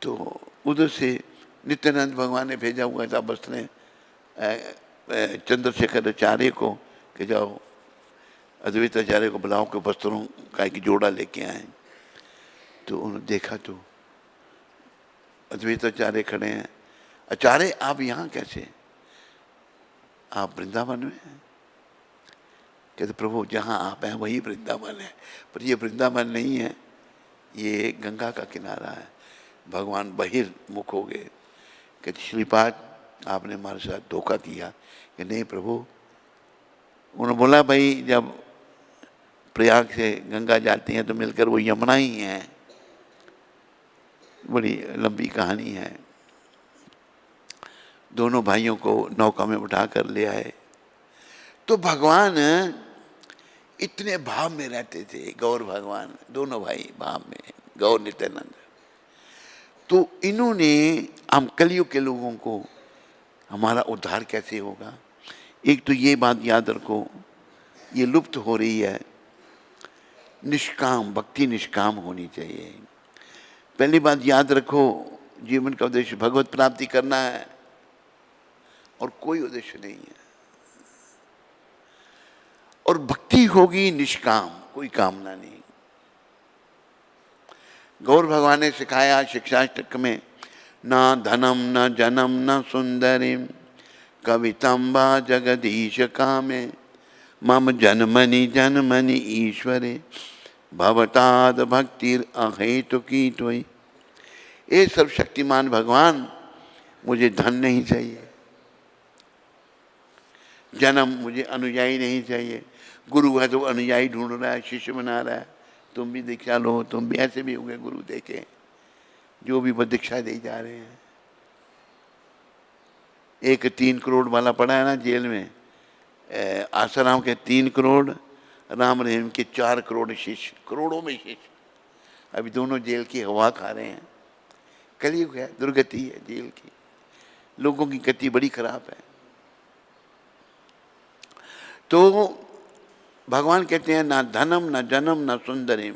तो उधर से नित्यानंद भगवान ने भेजा हुआ था वस्त्र चंद्रशेखर आचार्य को कि जाओ अद्वैत आचार्य को बुलाओ के वस्त्रों का एक जोड़ा लेके आए। तो उन्होंने देखा तो अद्वैत आचार्य खड़े हैं। आचार्य आप यहाँ कैसे, आप वृंदावन में हैं? कहते प्रभु जहाँ आप हैं वही वृंदावन है, पर ये वृंदावन नहीं है, ये गंगा का किनारा है। भगवान बहिर्मुख हो गए। कहते श्रीपाद आपने हमारे साथ धोखा किया। कि नहीं प्रभु। उन्होंने बोला भाई जब प्रयाग से गंगा जाती हैं तो मिलकर वो यमुना ही है, बड़ी लंबी कहानी है। दोनों भाइयों को नौका में उठा कर ले आए। तो भगवान इतने भाव में रहते थे, गौर भगवान, दोनों भाई भाव में, गौर नित्यानंद। तो इन्होंने हम कलयुग के लोगों को हमारा उद्धार कैसे होगा। एक तो ये बात याद रखो, ये लुप्त हो रही है। निष्काम भक्ति निष्काम होनी चाहिए। पहली बात याद रखो, जीवन का उद्देश्य भगवत प्राप्ति करना है और कोई उद्देश्य नहीं है। और भक्ति होगी निष्काम, कोई कामना नहीं। गौर भगवान ने सिखाया शिक्षाष्टक में, ना धनम न जनम न सुंदरिम कवितम वा जगदीश कामे मम जन्मनि जन्मनि ईश्वरे भवताद भक्तिर अहेतुकी त्वयि। ए सर्वशक्तिमान भगवान, मुझे धन नहीं चाहिए, जन्म मुझे अनुयायी नहीं चाहिए। गुरु है तो अनुयायी ढूंढ रहा है, शिष्य बना रहा है। तुम भी दीक्षा लो, तुम भी ऐसे भी हो गए गुरु देके, जो भी वो दीक्षा दे जा रहे हैं। एक 3 करोड़ वाला पड़ा है ना जेल में, आसाराम के 3 करोड़, राम रहीम के 4 करोड़ शिष्य, करोड़ों में शिष्य। अभी दोनों जेल की हवा खा रहे हैं। कलयुग है, दुर्गति है जेल की, लोगों की गति बड़ी खराब है। तो भगवान कहते हैं ना धनम न जन्म न सुंदरिम,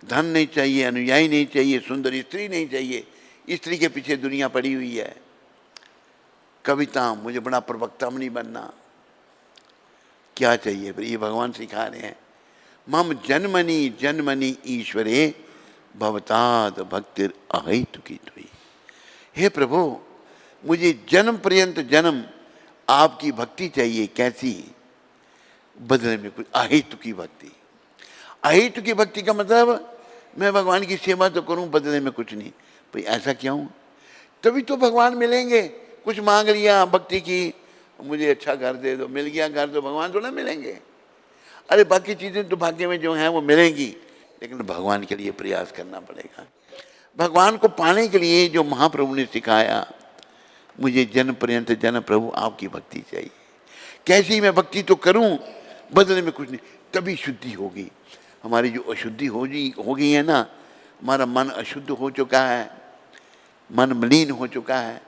धन नहीं चाहिए, अनुयायी नहीं चाहिए, सुंदर स्त्री नहीं चाहिए। स्त्री के पीछे दुनिया पड़ी हुई है। कविता, मुझे बड़ा प्रवक्ता नहीं बनना। क्या चाहिए फिर, ये भगवान सिखा रहे हैं। मम जन्मनि जन्मनि ईश्वरे भवताद भक्तिर अहेतुकी त्वयि। हे प्रभु, मुझे जन्म पर्यंत जन्म आपकी भक्ति चाहिए। कैसी, बदले में कुछ अहेतुकी भक्ति। अहेतुकी भक्ति का मतलब मैं भगवान की सेवा तो करूं, बदले में कुछ नहीं। भाई ऐसा क्यों? तभी तो भगवान मिलेंगे। कुछ मांग लिया भक्ति की, मुझे अच्छा घर दे दो, मिल गया घर, तो भगवान थोड़ा मिलेंगे। अरे बाकी चीज़ें तो भाग्य में जो हैं वो मिलेंगी, लेकिन भगवान के लिए प्रयास करना पड़ेगा। भगवान को पाने के लिए जो महाप्रभु ने सिखाया, मुझे जन्म पर्यंत जन्म प्रभु आपकी भक्ति चाहिए। कैसी मैं भक्ति तो करूं, बदले में कुछ नहीं, तभी शुद्धि होगी। हमारी जो अशुद्धि हो गई है ना, हमारा मन अशुद्ध हो चुका है, मन मलिन हो चुका है,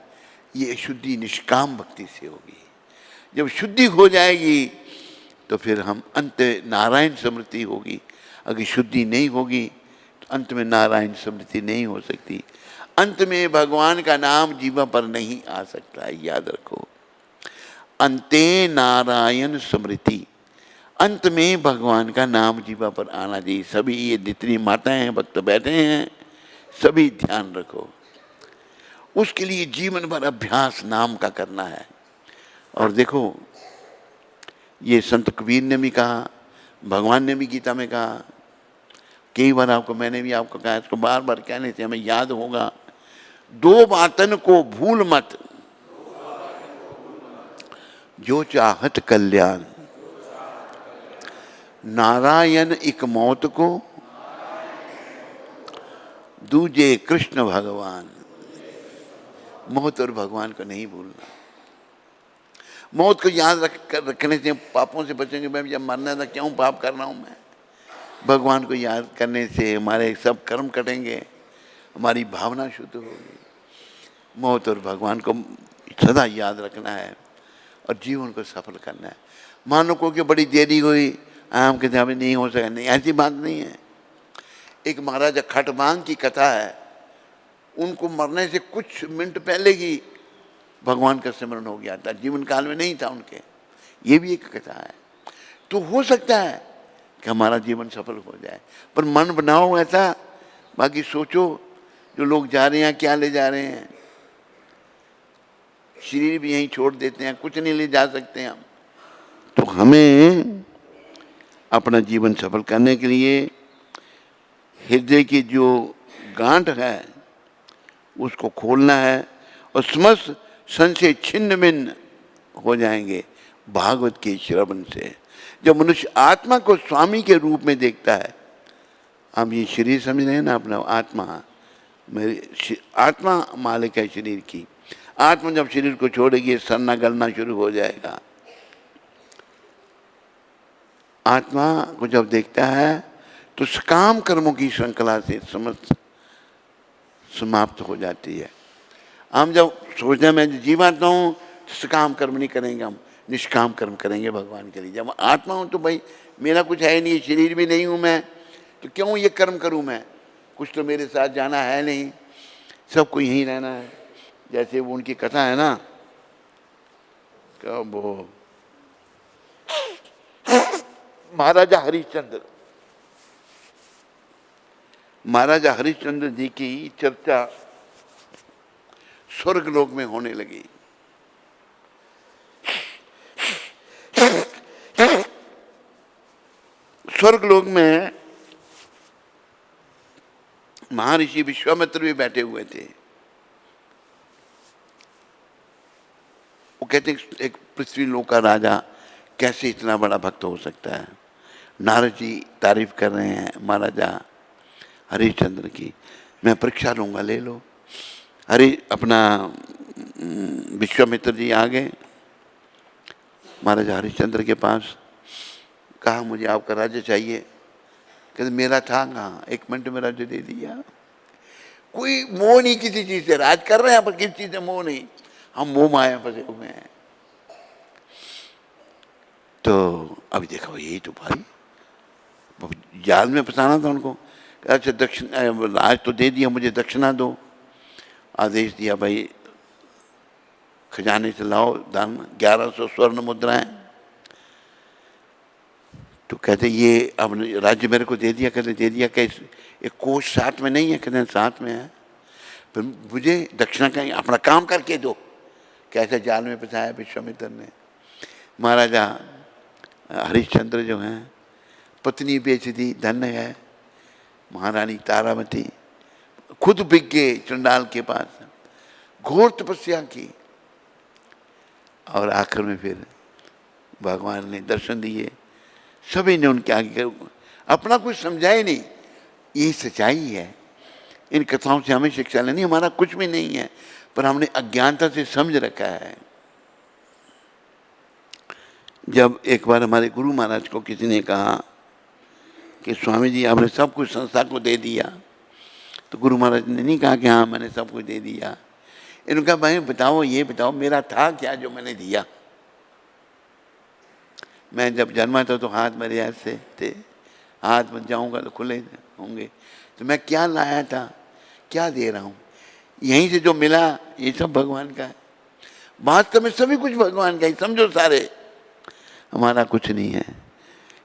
ये शुद्धि निष्काम भक्ति से होगी। जब शुद्धि हो जाएगी तो फिर हम अंत नारायण स्मृति होगी। अगर शुद्धि नहीं होगी तो अंत में नारायण स्मृति नहीं हो सकती। अंत में भगवान का नाम जीवा पर नहीं आ सकता है, याद रखो। अंते नारायण स्मृति, अंत में भगवान का नाम जीवा पर आना चाहिए। सभी ये जितनी माताएं हैं, भक्त बैठे हैं, सभी ध्यान रखो। उसके लिए जीवन भर अभ्यास नाम का करना है। और देखो, ये संत कबीर ने भी कहा, भगवान ने भी गीता में कहा, कई बार आपको, मैंने भी आपको कहा, इसको बार बार कहने से हमें याद होगा। दो बातन को भूल मत, जो चाहत कल्याण। नारायण एक मौत को, दूजे कृष्ण भगवान। मौत और भगवान को नहीं भूलना। मौत को याद रखने से पापों से बचेंगे। मैं जब मरना था क्यों पाप कर रहा हूं मैं? भगवान को याद करने से हमारे सब कर्म कटेंगे, हमारी भावना शुद्ध होगी। मौत और भगवान को सदा याद रखना है और जीवन को सफल करना है। मानो को कि बड़ी देरी हुई, आम के अभी नहीं हो सका, नहीं, ऐसी बात नहीं है। एक महाराजा खटवांग की कथा है। उनको मरने से कुछ मिनट पहले ही भगवान का स्मरण हो गया था, जीवन काल में नहीं था उनके। ये भी एक कथा है। तो हो सकता है कि हमारा जीवन सफल हो जाए, पर मन बनाओ ऐसा। बाकी सोचो जो लोग जा रहे हैं क्या ले जा रहे हैं। शरीर भी यहीं छोड़ देते हैं, कुछ नहीं ले जा सकते हम। तो हमें अपना जीवन सफल करने के लिए हृदय की जो गांठ है उसको खोलना है और समस्त संशय छिन्न भिन्न हो जाएंगे भागवत के श्रवण से। जब मनुष्य आत्मा को स्वामी के रूप में देखता है, हम ये शरीर समझ रहे हैं ना अपना आत्मा, मेरी आत्मा मालिक है शरीर की। आत्मा जब शरीर को छोड़ेगी सड़ना गलना शुरू हो जाएगा। आत्मा को जब देखता है तो सकाम कर्मों की श्रृंखला से समस्त समाप्त हो जाती है। हम जब सोचते हैं मैं जीवात्मा हूँ तो सकाम कर्म नहीं करेंगे, हम निष्काम कर्म करेंगे भगवान के लिए। जब आत्मा हूँ तो भाई मेरा कुछ है नहीं, शरीर भी नहीं हूँ मैं, तो क्यों ये कर्म करूँ मैं? कुछ तो मेरे साथ जाना है नहीं, सबको यहीं रहना है। जैसे वो उनकी कथा है ना, कब वो महाराजा हरिश्चंद्र, महाराजा हरिश्चंद्र जी की चर्चा स्वर्ग लोक में होने लगी। स्वर्ग लोक में महर्षि विश्वामित्र भी बैठे हुए थे। वो कहते एक पृथ्वी लोक का राजा कैसे इतना बड़ा भक्त हो सकता है। नारद जी तारीफ कर रहे हैं महाराजा हरिश्चंद्र की। मैं परीक्षा लूंगा, ले लो। अपना विश्वामित्र जी आ गए महाराजा हरिश्चंद्र के पास। कहा मुझे आपका राज्य चाहिए। कहते मेरा था कहाँ, 1 मिनट में राज्य दे दिया। कोई मोह नहीं किसी चीज से, राज कर रहे हैं पर किसी चीज से मोह नहीं। हम मोह माया फंसे हुए हैं। तो अभी देखो यही तो भाई जाल में फंसाना था उनको। अच्छा दक्षिण राज तो दे दिया, मुझे दक्षिणा दो। आदेश दिया भाई खजाने से लाओ दान, 1100 स्वर्ण मुद्राएं। तो कहते ये अब राज्य मेरे को दे दिया। कहते दे दिया, कैसे? एक कोष साथ में नहीं है? कहते साथ में है। फिर मुझे दक्षिणा कहीं अपना काम करके दो। कैसे जाल में फंसाया विश्वामित्र ने। महाराजा हरिश्चंद्र जो हैं पत्नी बेच दी, धन्य है। महारानी तारावती खुद बिक गए चंडाल के पास, घोर तपस्या की और आखिर में फिर भगवान ने दर्शन दिए। सभी ने उनके आगे अपना कुछ समझा ही नहीं। यही सच्चाई है। इन कथाओं से हमें शिक्षा लेनी, हमारा कुछ भी नहीं है पर हमने अज्ञानता से समझ रखा है। जब एक बार हमारे गुरु महाराज को किसी ने कहा कि स्वामी जी आपने सब कुछ संस्था को दे दिया, तो गुरु महाराज ने नहीं कहा कि हाँ मैंने सब कुछ दे दिया। इन्होंने कहा भाई बताओ, ये बताओ मेरा था क्या जो मैंने दिया? मैं जब जन्मा था तो हाथ मेरे ऐसे थे, हाथ बन जाऊंगा तो खुले होंगे। तो मैं क्या लाया था, क्या दे रहा हूँ? यहीं से जो मिला ये सब भगवान का है। वास्तव में सभी कुछ भगवान का ही, समझो सारे, हमारा कुछ नहीं है।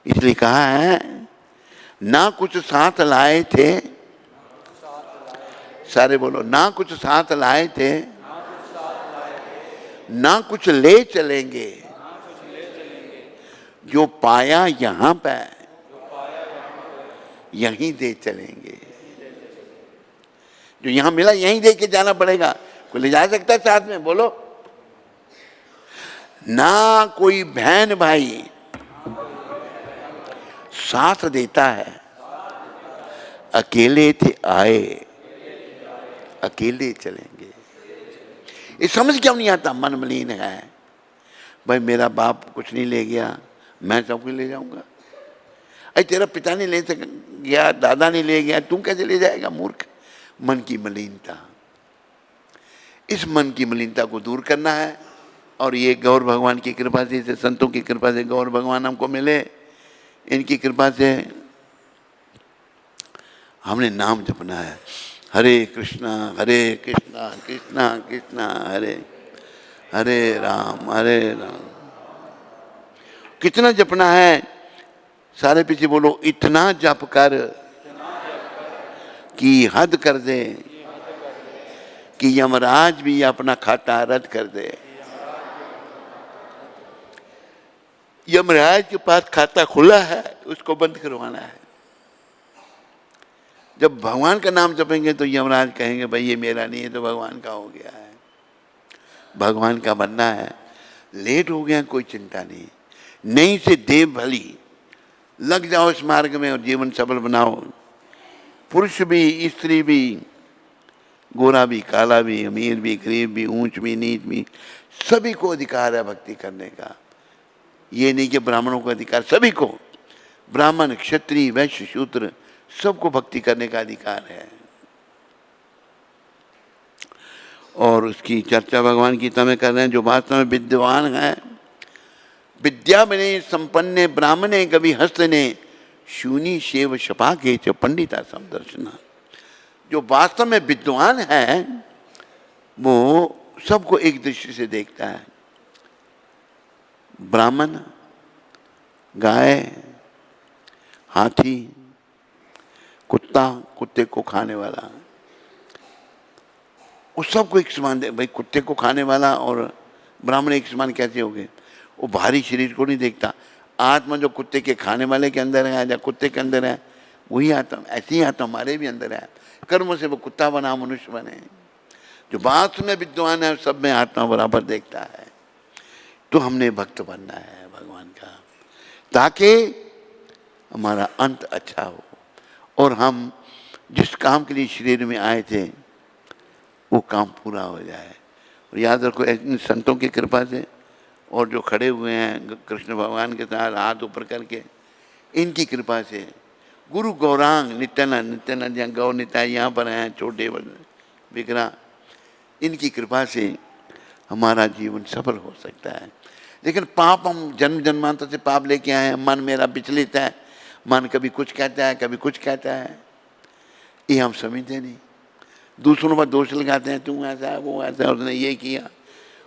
इसलिए कहा है ना कुछ साथ लाए थे, सारे बोलो, ना कुछ साथ लाए थे, ना कुछ ले चलेंगे, जो पाया यहाँ पे यहीं दे चलेंगे। जो यहाँ मिला यहीं दे के जाना पड़ेगा। कोई ले जा सकता है साथ में? बोलो ना। कोई बहन भाई साथ देता है, अकेले थे आए, अकेले चलेंगे। ये समझ क्यों नहीं आता? मन मलिन है भाई। मेरा बाप कुछ नहीं ले गया, मैं सब कुछ ले जाऊंगा। अरे तेरा पिता नहीं ले गया, दादा नहीं ले गया, तू कैसे ले जाएगा? मूर्ख। मन की मलिनता, इस मन की मलिनता को दूर करना है। और ये गौर भगवान की कृपा से, इसे संतों की कृपा से गौर भगवान हमको मिले, इनकी कृपा से हमने नाम जपना है। हरे कृष्णा कृष्णा कृष्णा हरे हरे राम। कितना जपना है? सारे पीछे बोलो, इतना जप कर कि हद कर दे, कि यमराज भी अपना खाता रद्द कर दे। यमराज के पास खाता खुला है, उसको बंद करवाना है। जब भगवान का नाम जपेंगे तो यमराज कहेंगे भाई ये मेरा नहीं है, तो भगवान का हो गया है। भगवान का बनना है। लेट हो गया कोई चिंता नहीं, नहीं से देव भली, लग जाओ इस मार्ग में और जीवन सफल बनाओ। पुरुष भी, स्त्री भी, गोरा भी, काला भी, अमीर भी, गरीब भी, ऊंच भी, नीच भी, सभी को अधिकार है भक्ति करने का। ये नहीं कि ब्राह्मणों को अधिकार, सभी को, ब्राह्मण, क्षत्रिय, वैश्य, शूद्र, सबको भक्ति करने का अधिकार है। और उसकी चर्चा भगवान गीता में कर रहे हैं। जो वास्तव में विद्वान है, विद्या बने संपन्ने ब्राह्मणे कवि हस्तने, शूनी शेव शपा के च पंडिता समदर्शना। जो वास्तव में विद्वान है वो सबको एक दृष्टि से देखता है। ब्राह्मण, गाय, हाथी, कुत्ता, कुत्ते को खाने वाला, उस सबको एक समान दे। भाई कुत्ते को खाने वाला और ब्राह्मण एक समान कैसे हो गए? वो भारी शरीर को नहीं देखता। आत्मा जो कुत्ते के खाने वाले के अंदर है या कुत्ते के अंदर है, वही आत्मा, ऐसी ही आत्मा हमारे भी अंदर है। कर्म से वो कुत्ता बना, मनुष्य बने। जो बात में विद्वान है सब में आत्मा बराबर देखता है। तो हमने भक्त बनना है भगवान का, ताकि हमारा अंत अच्छा हो और हम जिस काम के लिए शरीर में आए थे वो काम पूरा हो जाए। और याद रखो, इन संतों की कृपा से और जो खड़े हुए हैं कृष्ण भगवान के साथ हाथ ऊपर करके, इनकी कृपा से, गुरु गौरांग नित्यानंद यहाँ गौ निताय यहाँ पर हैं, छोटे विग्रह, इनकी कृपा से हमारा जीवन सफल हो सकता है। लेकिन पाप, हम जन्म जन्मांतर से पाप लेके आए हैं। मन मेरा विचलित है, मन कभी कुछ कहता है कभी कुछ कहता है, ये हम समझते नहीं। दूसरों पर दोष लगाते हैं, तू ऐसा है, वो ऐसा है, उसने ये किया,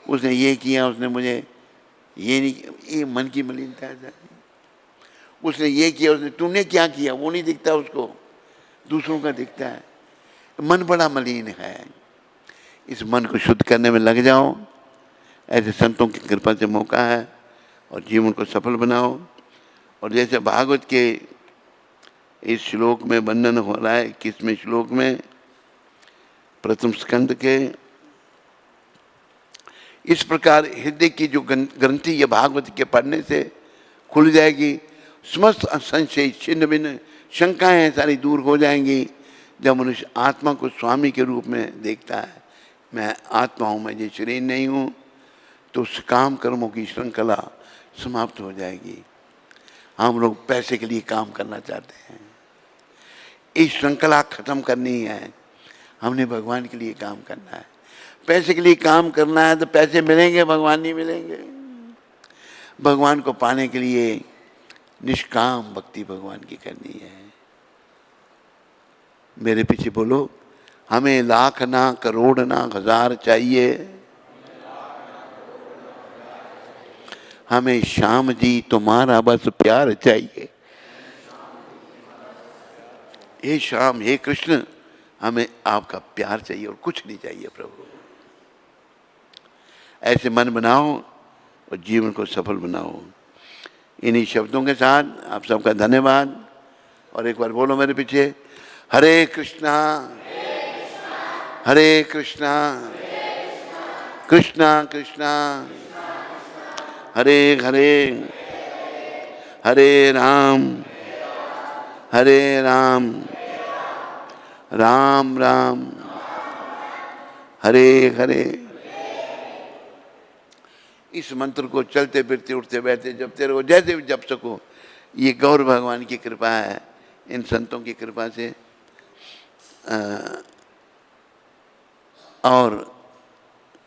उसने ये किया, उसने मुझे ये नहीं किया। ये मन की मलिनता है। उसने ये किया, उसने, तूने क्या किया वो नहीं दिखता उसको, दूसरों का दिखता है। मन बड़ा मलिन है। इस मन को शुद्ध करने में लग जाओ। ऐसे संतों की कृपा से मौका है और जीवन को सफल बनाओ। और जैसे भागवत के इस श्लोक में वर्णन हो रहा है, 21वें श्लोक में, प्रथम स्कंद के, इस प्रकार हृदय की जो ग्रंथि ये भागवत के पढ़ने से खुल जाएगी। समस्त संशय छिन्न भिन्न शंकाएं सारी दूर हो जाएंगी। जब मनुष्य आत्मा को स्वामी के रूप में देखता है, मैं आत्मा हूँ, मैं ये शरीर नहीं हूँ, तो उस काम कर्मों की श्रृंखला समाप्त हो जाएगी। हम लोग पैसे के लिए काम करना चाहते हैं, इस श्रृंखला खत्म करनी है। हमने भगवान के लिए काम करना है। पैसे के लिए काम करना है तो पैसे मिलेंगे, भगवान नहीं मिलेंगे। भगवान को पाने के लिए निष्काम भक्ति भगवान की करनी है। मेरे पीछे बोलो, हमें लाख ना करोड़ ना हजार चाहिए, हमें श्याम जी तुम्हारा बस प्यार चाहिए। हे श्याम, हे कृष्ण, हमें आपका प्यार चाहिए और कुछ नहीं चाहिए प्रभु। ऐसे मन बनाओ और जीवन को सफल बनाओ। इन्हीं शब्दों के साथ आप सबका धन्यवाद। और एक बार बोलो मेरे पीछे, हरे कृष्णा हरे कृष्णा कृष्णा कृष्णा हरे हरे हरे राम राम राम हरे हरे। इस मंत्र को चलते फिरते उठते बैठते जपते रहो, जैसे भी जप सको। ये गौर भगवान की कृपा है, इन संतों की कृपा से। और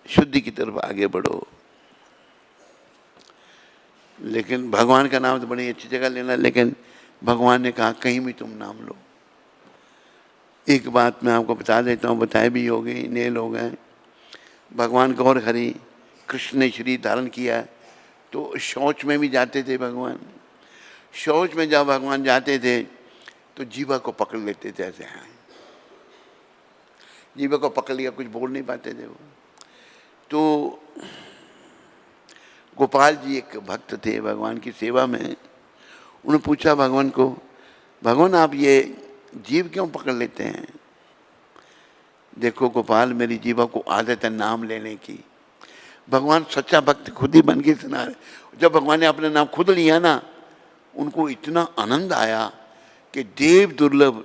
शुद्धि की तरफ आगे बढ़ो। लेकिन भगवान का नाम तो बड़ी अच्छी जगह लेना, लेकिन भगवान ने कहा कहीं भी तुम नाम लो। एक बात मैं आपको बता देता हूँ, बताए भी हो गई, नए लोग हैं। भगवान गौर हरि कृष्ण ने शरीर धारण किया तो शौच में भी जाते थे भगवान। शौच में जब भगवान जाते थे तो जीवा को पकड़ लेते थे ऐसे, हैं जीवा को पकड़ लिया, कुछ बोल नहीं पाते थे वो। तो गोपाल जी एक भक्त थे भगवान की सेवा में। उन्होंने पूछा भगवान को, भगवान आप ये जीव क्यों पकड़ लेते हैं? देखो गोपाल, मेरी जीवा को आदत है नाम लेने की। भगवान सच्चा भक्त खुद ही बन के सुना रहे। जब भगवान ने अपने नाम खुद लिया ना, उनको इतना आनंद आया कि देव दुर्लभ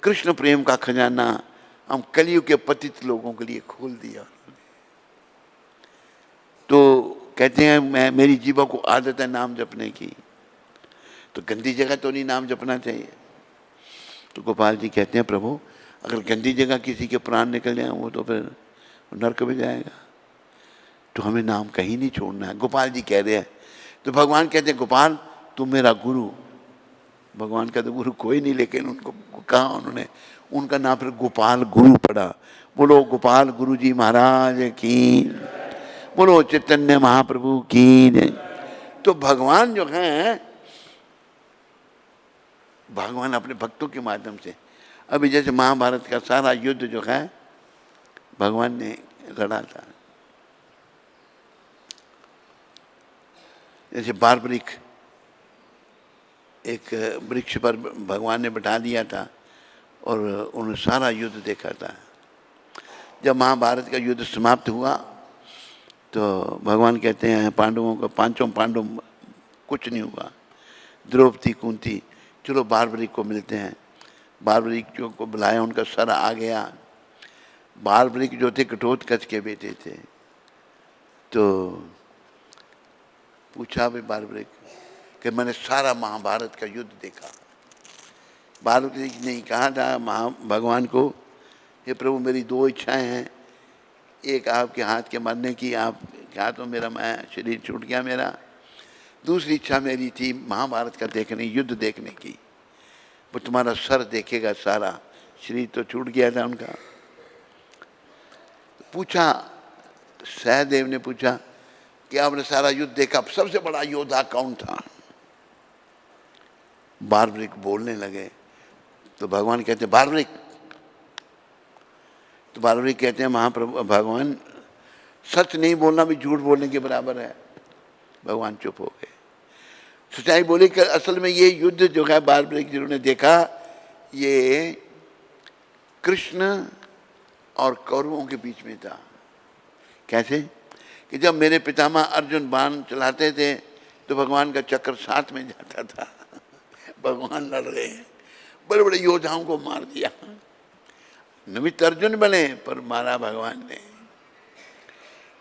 कृष्ण प्रेम का खजाना हम कलयुग के पतित लोगों के लिए खोल दिया। तो कहते हैं मेरी जीवा को आदत है नाम जपने की, तो गंदी जगह तो नहीं नाम जपना चाहिए। तो गोपाल जी कहते हैं प्रभु, अगर गंदी जगह किसी के प्राण निकल जाए वो तो फिर नरक में जाएगा, तो हमें नाम कहीं नहीं छोड़ना है। गोपाल जी कह रहे हैं। तो भगवान कहते हैं गोपाल तुम मेरा गुरु। भगवान का तो गुरु कोई नहीं, लेकिन उनको कहा उन्होंने, उनका नाम फिर गोपाल गुरु पड़ा। बोलो गोपाल गुरु जी महाराज की, बोलो चैतन्य महाप्रभु की जय। तो भगवान जो है, भगवान अपने भक्तों के माध्यम से, अभी जैसे महाभारत का सारा युद्ध जो है भगवान ने लड़ा था। जैसे बारबरिक एक वृक्ष पर भगवान ने बैठा दिया था और उन्होंने सारा युद्ध देखा था। जब महाभारत का युद्ध समाप्त हुआ तो भगवान कहते हैं पांडवों को, पांचों पांडव कुछ नहीं हुआ, द्रौपदी कुंती, चलो बारबरिक को मिलते हैं। बारबरिक को बुलाया, उनका सर आ गया। बारबरिक जो थे घटोत्कच के बेटे थे। तो पूछा भाई बारबरिक कि मैंने सारा महाभारत का युद्ध देखा। बारबरिक ने कहा था भगवान को, हे प्रभु मेरी दो इच्छाएं हैं, एक आपके हाथ के मरने की, आप कहा तो मेरा मैं शरीर छूट गया मेरा। दूसरी इच्छा मेरी थी महाभारत का देखने, युद्ध देखने की। वो तुम्हारा सर देखेगा सारा, शरीर तो छूट गया था उनका। पूछा, सहदेव ने पूछा कि आपने सारा युद्ध देखा, सबसे बड़ा योद्धा कौन था? बारबरिक बोलने लगे। तो भगवान कहते हैं बारबरिक, तो बारबरिक कहते हैं महाप्रभु भगवान सच नहीं बोलना भी झूठ बोलने के बराबर है। भगवान चुप हो गए। सच्चाई बोली कि असल में ये युद्ध जो है बारबरिक जिन्होंने देखा, ये कृष्ण और कौरवों के बीच में था। कैसे कि जब मेरे पितामह अर्जुन बाण चलाते थे तो भगवान का चक्र साथ में जाता था। भगवान लड़ रहे हैं, बड़े बड़े योद्धाओं को मार दिया। निमित्त अर्जुन बने पर मारा भगवान ने।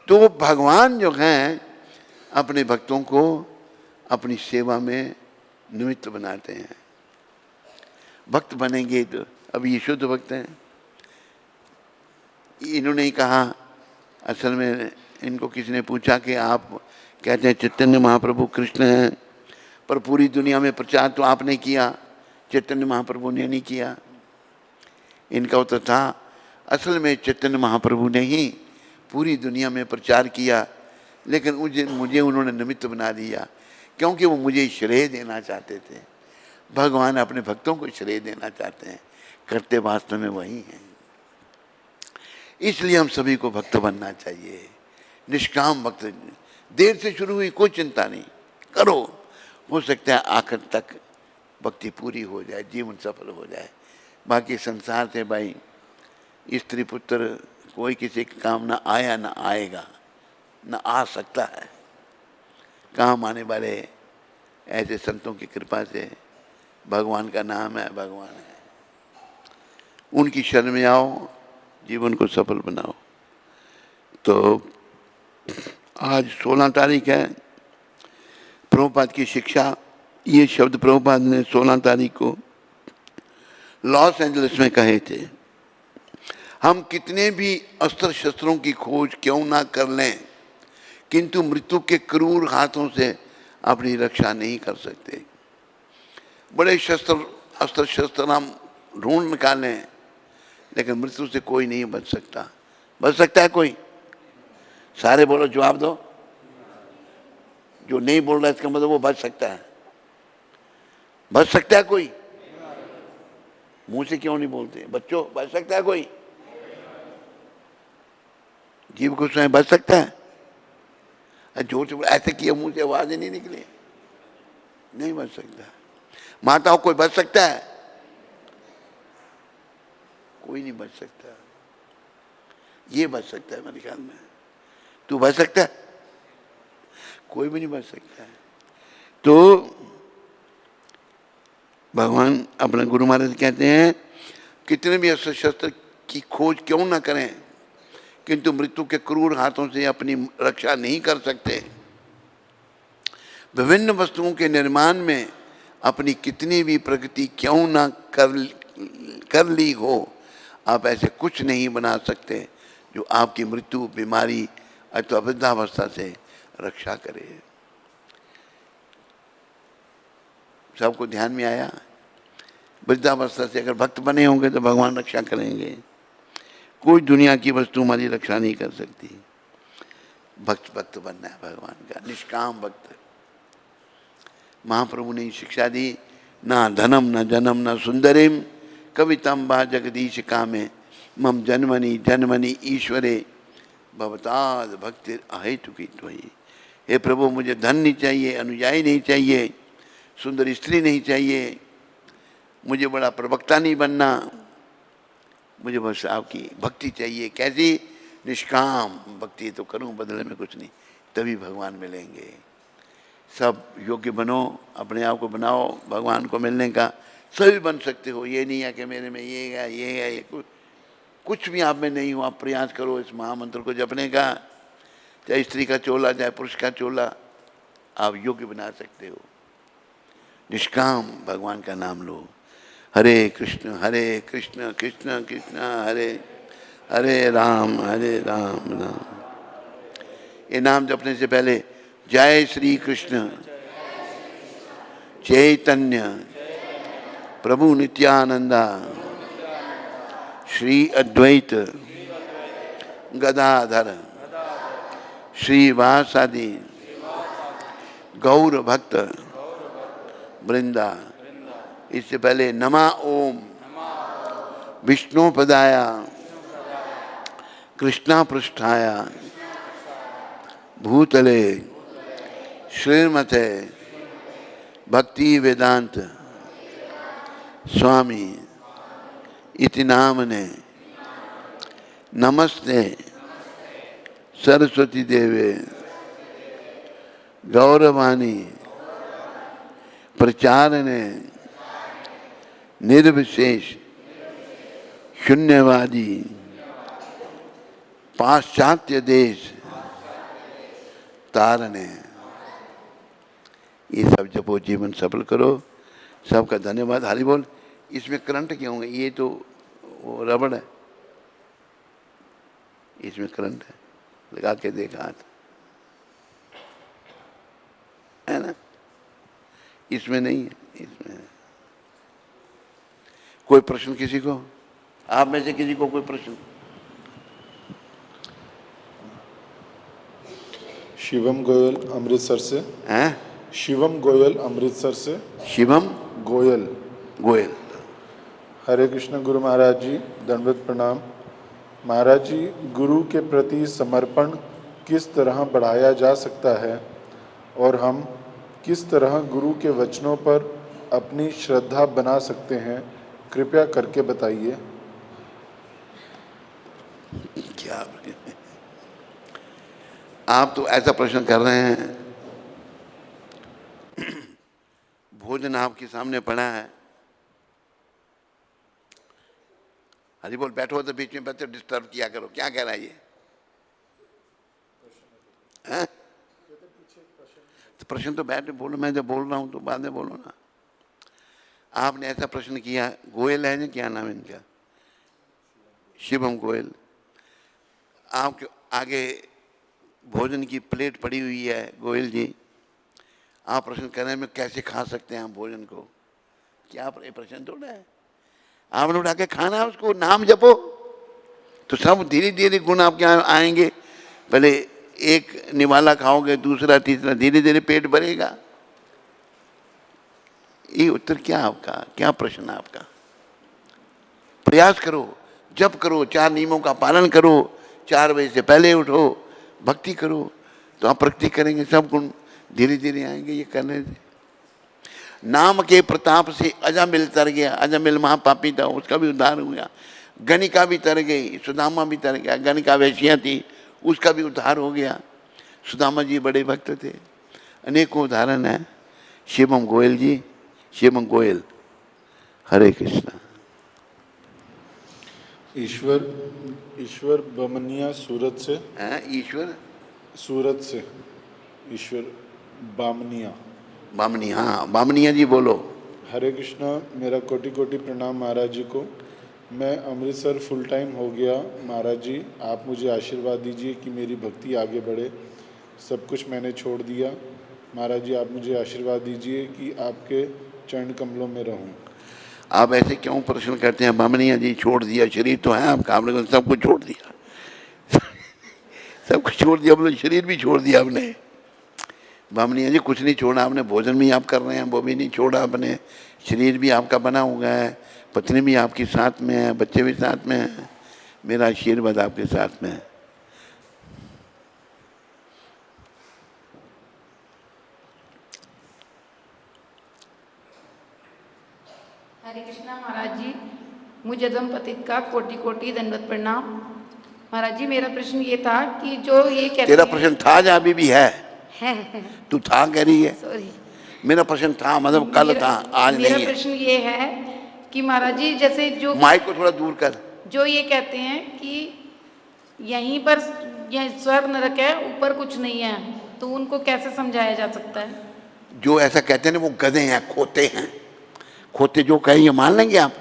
तो भगवान जो हैं अपने भक्तों को अपनी सेवा में निमित्त बनाते हैं। भक्त बनेंगे तो अभी ये शुद्ध भक्त हैं। इन्होंने ही कहा, असल में इनको किसी ने पूछा कि आप कहते हैं चैतन्य महाप्रभु कृष्ण हैं, पर पूरी दुनिया में प्रचार तो आपने किया, चैतन्य महाप्रभु ने नहीं किया। इनका उत्तर था, असल में चैतन्य महाप्रभु ने ही पूरी दुनिया में प्रचार किया, लेकिन मुझे उन्होंने निमित्त बना दिया, क्योंकि वो मुझे श्रेय देना चाहते थे। भगवान अपने भक्तों को श्रेय देना चाहते हैं, करते वास्तव में वही हैं। इसलिए हम सभी को भक्त बनना चाहिए, निष्काम भक्त। देर से शुरू हुई कोई चिंता नहीं, करो, हो सकता है आखिर तक भक्ति पूरी हो जाए, जीवन सफल हो जाए। बाकी संसार से भाई स्त्री पुत्र कोई किसी के काम ना आया ना आएगा ना आ सकता है। काम आने वाले ऐसे संतों की कृपा से भगवान का नाम है, भगवान है, उनकी शरण में आओ, जीवन को सफल बनाओ। तो आज 16 तारीख है, प्रभुपाद की शिक्षा। ये शब्द प्रभुपाद ने 16 तारीख को लॉस एंजलिस में कहे थे। हम कितने भी अस्त्र शस्त्रों की खोज क्यों ना कर लें, किंतु मृत्यु के क्रूर हाथों से अपनी रक्षा नहीं कर सकते। बड़े अस्त्र शस्त्र हम ढूंढ निकालें, लेकिन मृत्यु से कोई नहीं बच सकता। बच सकता है कोई? सारे बोलो, जवाब दो। जो नहीं बोल रहा इसका मतलब वो बच सकता है। बच सकता है कोई? मुंह से क्यों नहीं बोलते बच्चों? बच सकता है कोई? जीव को स्वयं बच सकता है? जोर से ऐसे किया, मुंह से आवाज ही नहीं निकली, नहीं बच सकता। माताओं, कोई बच सकता है? कोई नहीं बच सकता। ये बच सकता है मेरे ख्याल में। तू बच सकता है? कोई भी नहीं बच सकता है। तो भगवान अपने गुरु महाराज कहते हैं, कितने भी अस्त्र शस्त्र की खोज क्यों ना करें, किंतु मृत्यु के क्रूर हाथों से अपनी रक्षा नहीं कर सकते। विभिन्न वस्तुओं के निर्माण में अपनी कितनी भी प्रगति क्यों ना कर ली हो, आप ऐसे कुछ नहीं बना सकते जो आपकी मृत्यु, बीमारी अथवा वृद्धावस्था से रक्षा करे। सबको ध्यान में आया? वृद्धावस्था से अगर भक्त बने होंगे तो भगवान रक्षा करेंगे। कोई दुनिया की वस्तु हमारी रक्षा नहीं कर सकती। भक्त बनना है भगवान का, निष्काम भक्त। महाप्रभु ने शिक्षा दी, ना धनम न जनम न सुंदरिम कवितम बा जगदीश कामे मम जन्मनि जन्मनि ईश्वरे भवताद भक्ति अहेतुकी त्वयि। हे प्रभु, मुझे धन नहीं चाहिए, अनुयायी नहीं चाहिए, सुंदर स्त्री नहीं चाहिए, मुझे बड़ा प्रवक्ता नहीं बनना, मुझे बस आपकी भक्ति चाहिए। कैसी? निष्काम भक्ति तो करूं, बदले में कुछ नहीं, तभी भगवान मिलेंगे। सब योग्य बनो, अपने आप को बनाओ भगवान को मिलने का। सभी बन सकते हो, ये नहीं है कि मेरे में ये है, ये कुछ भी आप में नहीं हो। आप प्रयास करो इस महामंत्र को जपने का, चाहे स्त्री का चोला चाहे पुरुष का चोला, आप योग्य बना सकते हो। निष्काम भगवान का नाम लो। हरे कृष्ण कृष्ण कृष्ण हरे हरे राम राम। ये नाम जपने से पहले जय श्री कृष्ण चैतन्य प्रभु नित्यानंदा श्री अद्वैत गदाधर श्रीवासादि गौर भक्त वृंदा। इससे पहले नमा ओम विष्णुपदाया कृष्णा पृष्ठाया भूतले श्रीमते भक्ति वेदांत स्वामी इति नामने नमस्ते सरस्वती देवे गौरवाणी प्रचारणे निर्विशेष शून्यवादी पाश्चात्य देश तारने। ये सब जपो, जीवन सफल करो। सबका धन्यवाद। हरि बोल। इसमें करंट क्यों है? ये तो वो रबड़ है, इसमें करंट है, लगा के देखा हाथ, है ना? इसमें नहीं है, इसमें है। कोई प्रश्न किसी को? आप में से किसी को कोई प्रश्न? शिवम गोयल अमृतसर से। हैं? शिवम गोयल अमृतसर से। शिवम गोयल। गोयल। हरे कृष्ण गुरु महाराज जी, दंडवत प्रणाम। महाराज जी, गुरु के प्रति समर्पण किस तरह बढ़ाया जा सकता है और हम किस तरह गुरु के वचनों पर अपनी श्रद्धा बना सकते हैं, कृपया करके बताइए। आप तो ऐसा प्रश्न कर रहे हैं, भोजन आपके सामने पड़ा है, हरी बोल, बैठो तो बीच में बच्चे डिस्टर्ब किया करो, क्या कह रहा है ये? हैं? तो प्रश्न तो बैठ बोलो, मैं जब बोल रहा हूं तो बाद में बोलो ना। आपने ऐसा प्रश्न किया, गोयल है ना, क्या नाम है इनका, शिवम गोयल, आपके आगे भोजन की प्लेट पड़ी हुई है, गोयल जी, आप प्रश्न कर रहे हैं कैसे खा सकते हैं आप भोजन को? क्या प्रश्न थोड़ा है? आपने उठा के खाना है उसको, नाम जपो तो सब धीरे धीरे गुण आपके आएंगे। पहले एक निवाला खाओगे, दूसरा तीसरा, धीरे धीरे पेट भरेगा। ये उत्तर क्या आपका, क्या प्रश्न आपका? प्रयास करो, जप करो, 4 नियमों का पालन करो, 4 बजे से पहले उठो, भक्ति करो, तो आप प्रगति करेंगे, सब गुण धीरे धीरे आएंगे। ये करने से नाम के प्रताप से अजामिल तर गया, अजामिल महापापी था, उसका भी उद्धार हो गया। गणिका भी तर गई, सुदामा भी तर गया, गणिका वैश्या थी, उसका भी उद्धार हो गया। सुदामा जी बड़े भक्त थे। अनेकों उदाहरण है। शिवम गोयल जी, शिवम गोयल, हरे कृष्णा। ईश्वर बमनिया सूरत से। ईश्वर सूरत से, ईश्वर बामनिया। बामनी, हाँ बामनिया जी बोलो। हरे कृष्णा, मेरा कोटि कोटि प्रणाम महाराज जी को। मैं अमृतसर फुल टाइम हो गया महाराज जी, आप मुझे आशीर्वाद दीजिए कि मेरी भक्ति आगे बढ़े। सब कुछ मैंने छोड़ दिया महाराज जी, आप मुझे आशीर्वाद दीजिए कि आपके चरण कमलों में रहूं। आप ऐसे क्यों प्रश्न करते हैं? बामनिया जी छोड़ दिया, शरीर तो है आपका, आपने सब कुछ छोड़ दिया सब कुछ छोड़ दिया, आपने शरीर भी छोड़ दिया आपने। बामनिया जी कुछ नहीं छोड़ा आपने, भोजन भी आप कर रहे हैं वो भी नहीं छोड़ा आपने, शरीर भी आपका बना हुआ है, पत्नी भी आपके साथ में है, बच्चे भी साथ में हैं, मेरा आशीर्वाद आपके साथ में है। हरे कृष्णा महाराज जी, मुझे दंपति का कोटि कोटि दंडवत प्रणाम। महाराज जी मेरा प्रश्न ये था कि जो ये कहते तेरा प्रश्न था या अभी भी है? तू था कह रही है? सॉरी, मेरा प्रश्न था, मतलब कल था, आज नहीं है। मेरा प्रश्न ये है कि महाराज जी जैसे जो माइक को थोड़ा दूर कर। जो ये कहते हैं कि यहीं पर यह स्वर्ग नरक है, ऊपर कुछ नहीं है, तो उनको कैसे समझाया जा सकता है? जो ऐसा कहते हैं ना वो गधे हैं, खोते हैं। खोते जो कहें ये मान लेंगे आप?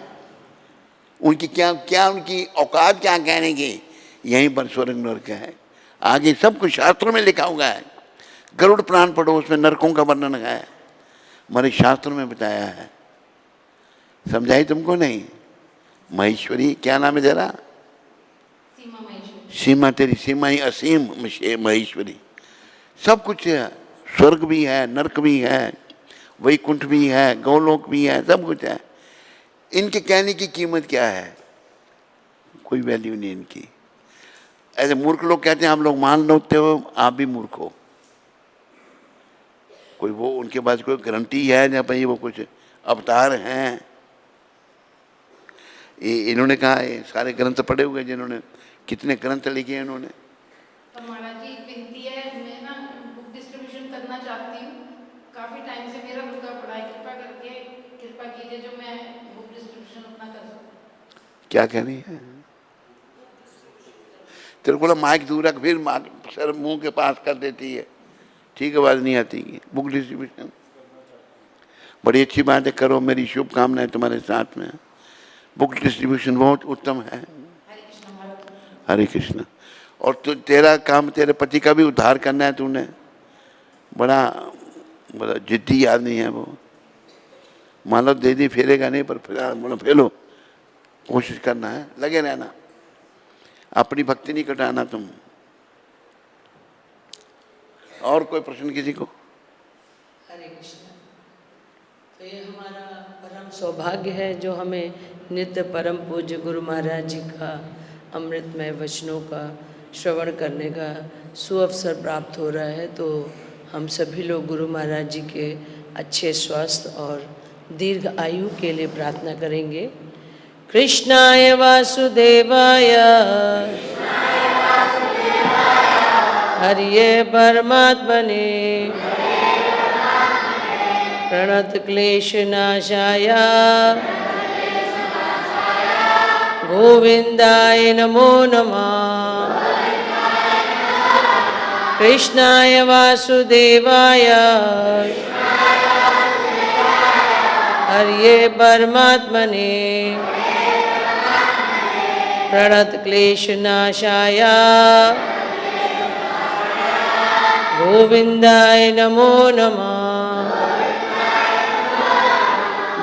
उनकी क्या उनकी औकात क्या कहने की? यहीं पर स्वर्ग नरक है, आगे सब कुछ शास्त्रों में लिखा हुआ है। गरुड़ पुराण पढ़ो, उसमें नरकों का वर्णन है, हमारे शास्त्रों में बताया है। समझाई तुमको नहीं? महेश्वरी, क्या नाम है तेरा? सीमा महेश्वरी। सीमा, तेरी सीमा ही असीम महेश्वरी। सब कुछ है, स्वर्ग भी है, नरक भी है, वैकुंठ भी है, गौलोक भी है, सब कुछ है। इनके कहने की कीमत क्या है? कोई वैल्यू नहीं इनकी। ऐसे मूर्ख लोग कहते हैं आप लोग मान लेते हो, आप भी मूर्ख हो। कोई वो उनके पास कोई गारंटी है या भाई वो कुछ अवतार हैं? इन्होंने कहा ये सारे ग्रंथ पढ़े हुए, जिन्होंने कितने ग्रंथ लिखे हैं इन्होंने। तो महाराज जी विनती है, मैं ना बुक डिस्ट्रीब्यूशन करना चाहती हूँ, काफ़ी टाइम से मेरा रुका पड़ा है, कृपा करके कृपा कीजिए जो मैं बुक डिस्ट्रीब्यूशन अपना कर सकूँ। क्या कह रही है? तेरे को माइक दूर रख, फिर सर मुंह के पास कर देती है, ठीक है, आवाज नहीं आती है। बुक डिस्ट्रीब्यूशन बड़ी अच्छी बात है, करो, मेरी शुभकामनाएं तुम्हारे साथ में। बुक डिस्ट्रीब्यूशन बहुत उत्तम है। हरे कृष्ण। और तो तेरा काम, तेरे पति का भी उद्धार करना है तूने। बड़ा जिद्दी आदमी है वो, मान लो दे दी, फेरेगा नहीं, पर फेलो, कोशिश करना है, लगे रहना, अपनी भक्ति नहीं कटाना तुम। और कोई प्रश्न किसी को? हरे कृष्ण। तो ये हमारा परम सौभाग्य है जो हमें नित्य परम पूज्य गुरु महाराज जी का अमृतमय वचनों का श्रवण करने का सुअवसर प्राप्त हो रहा है। तो हम सभी लोग गुरु महाराज जी के अच्छे स्वास्थ्य और दीर्घ आयु के लिए प्रार्थना करेंगे। कृष्णाय वासुदेवाय हरिये परमात्मने प्रणत क्लेश नाशाय गोविंदाय नमो नमः। कृष्णाय वासुदेवाय हरिये परमात्मने प्रणत क्लेश नाशाय गोविंदाय नमो नमः।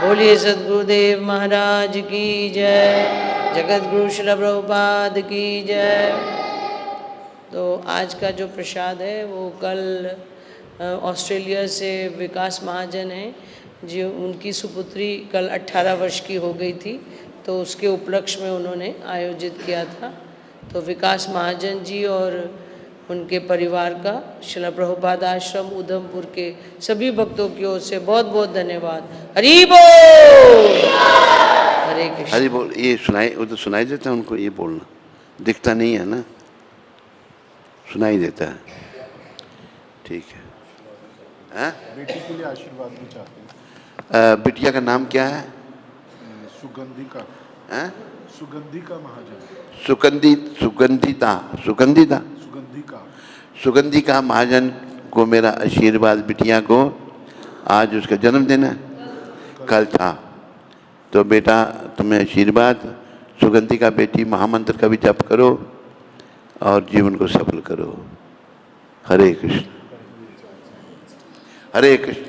बोलिए सद्गुरुदेव महाराज की जय, जगत गुरु श्रील प्रभुपाद की जय। तो आज का जो प्रसाद है वो कल ऑस्ट्रेलिया से विकास महाजन हैं, जो उनकी सुपुत्री कल 18 वर्ष की हो गई थी, तो उसके उपलक्ष्य में उन्होंने आयोजित किया था। तो विकास महाजन जी और उनके परिवार का श्रील प्रभुपाद आश्रम उधमपुर के सभी भक्तों की ओर से बहुत बहुत धन्यवाद। हरि बोल। हरे कृष्ण। हरि बोल। ये सुनाई, वो तो सुनाई देता है उनको, ये बोलना दिखता नहीं है ना, सुनाई देता है। ठीक है। हाँ? बेटी के लिए आशीर्वाद भी चाहते हैं। बिटिया का नाम क्या है? सुगंधिका। हाँ? सुगंधिका महाजन। सुगंधिता सुगंधिका महाजन को मेरा आशीर्वाद। बिटिया को आज उसका जन्मदिन है, कल था। तो बेटा तुम्हें आशीर्वाद। सुगंधिका बेटी, महामंत्र का भी जप करो और जीवन को सफल करो। हरे कृष्ण, हरे कृष्ण।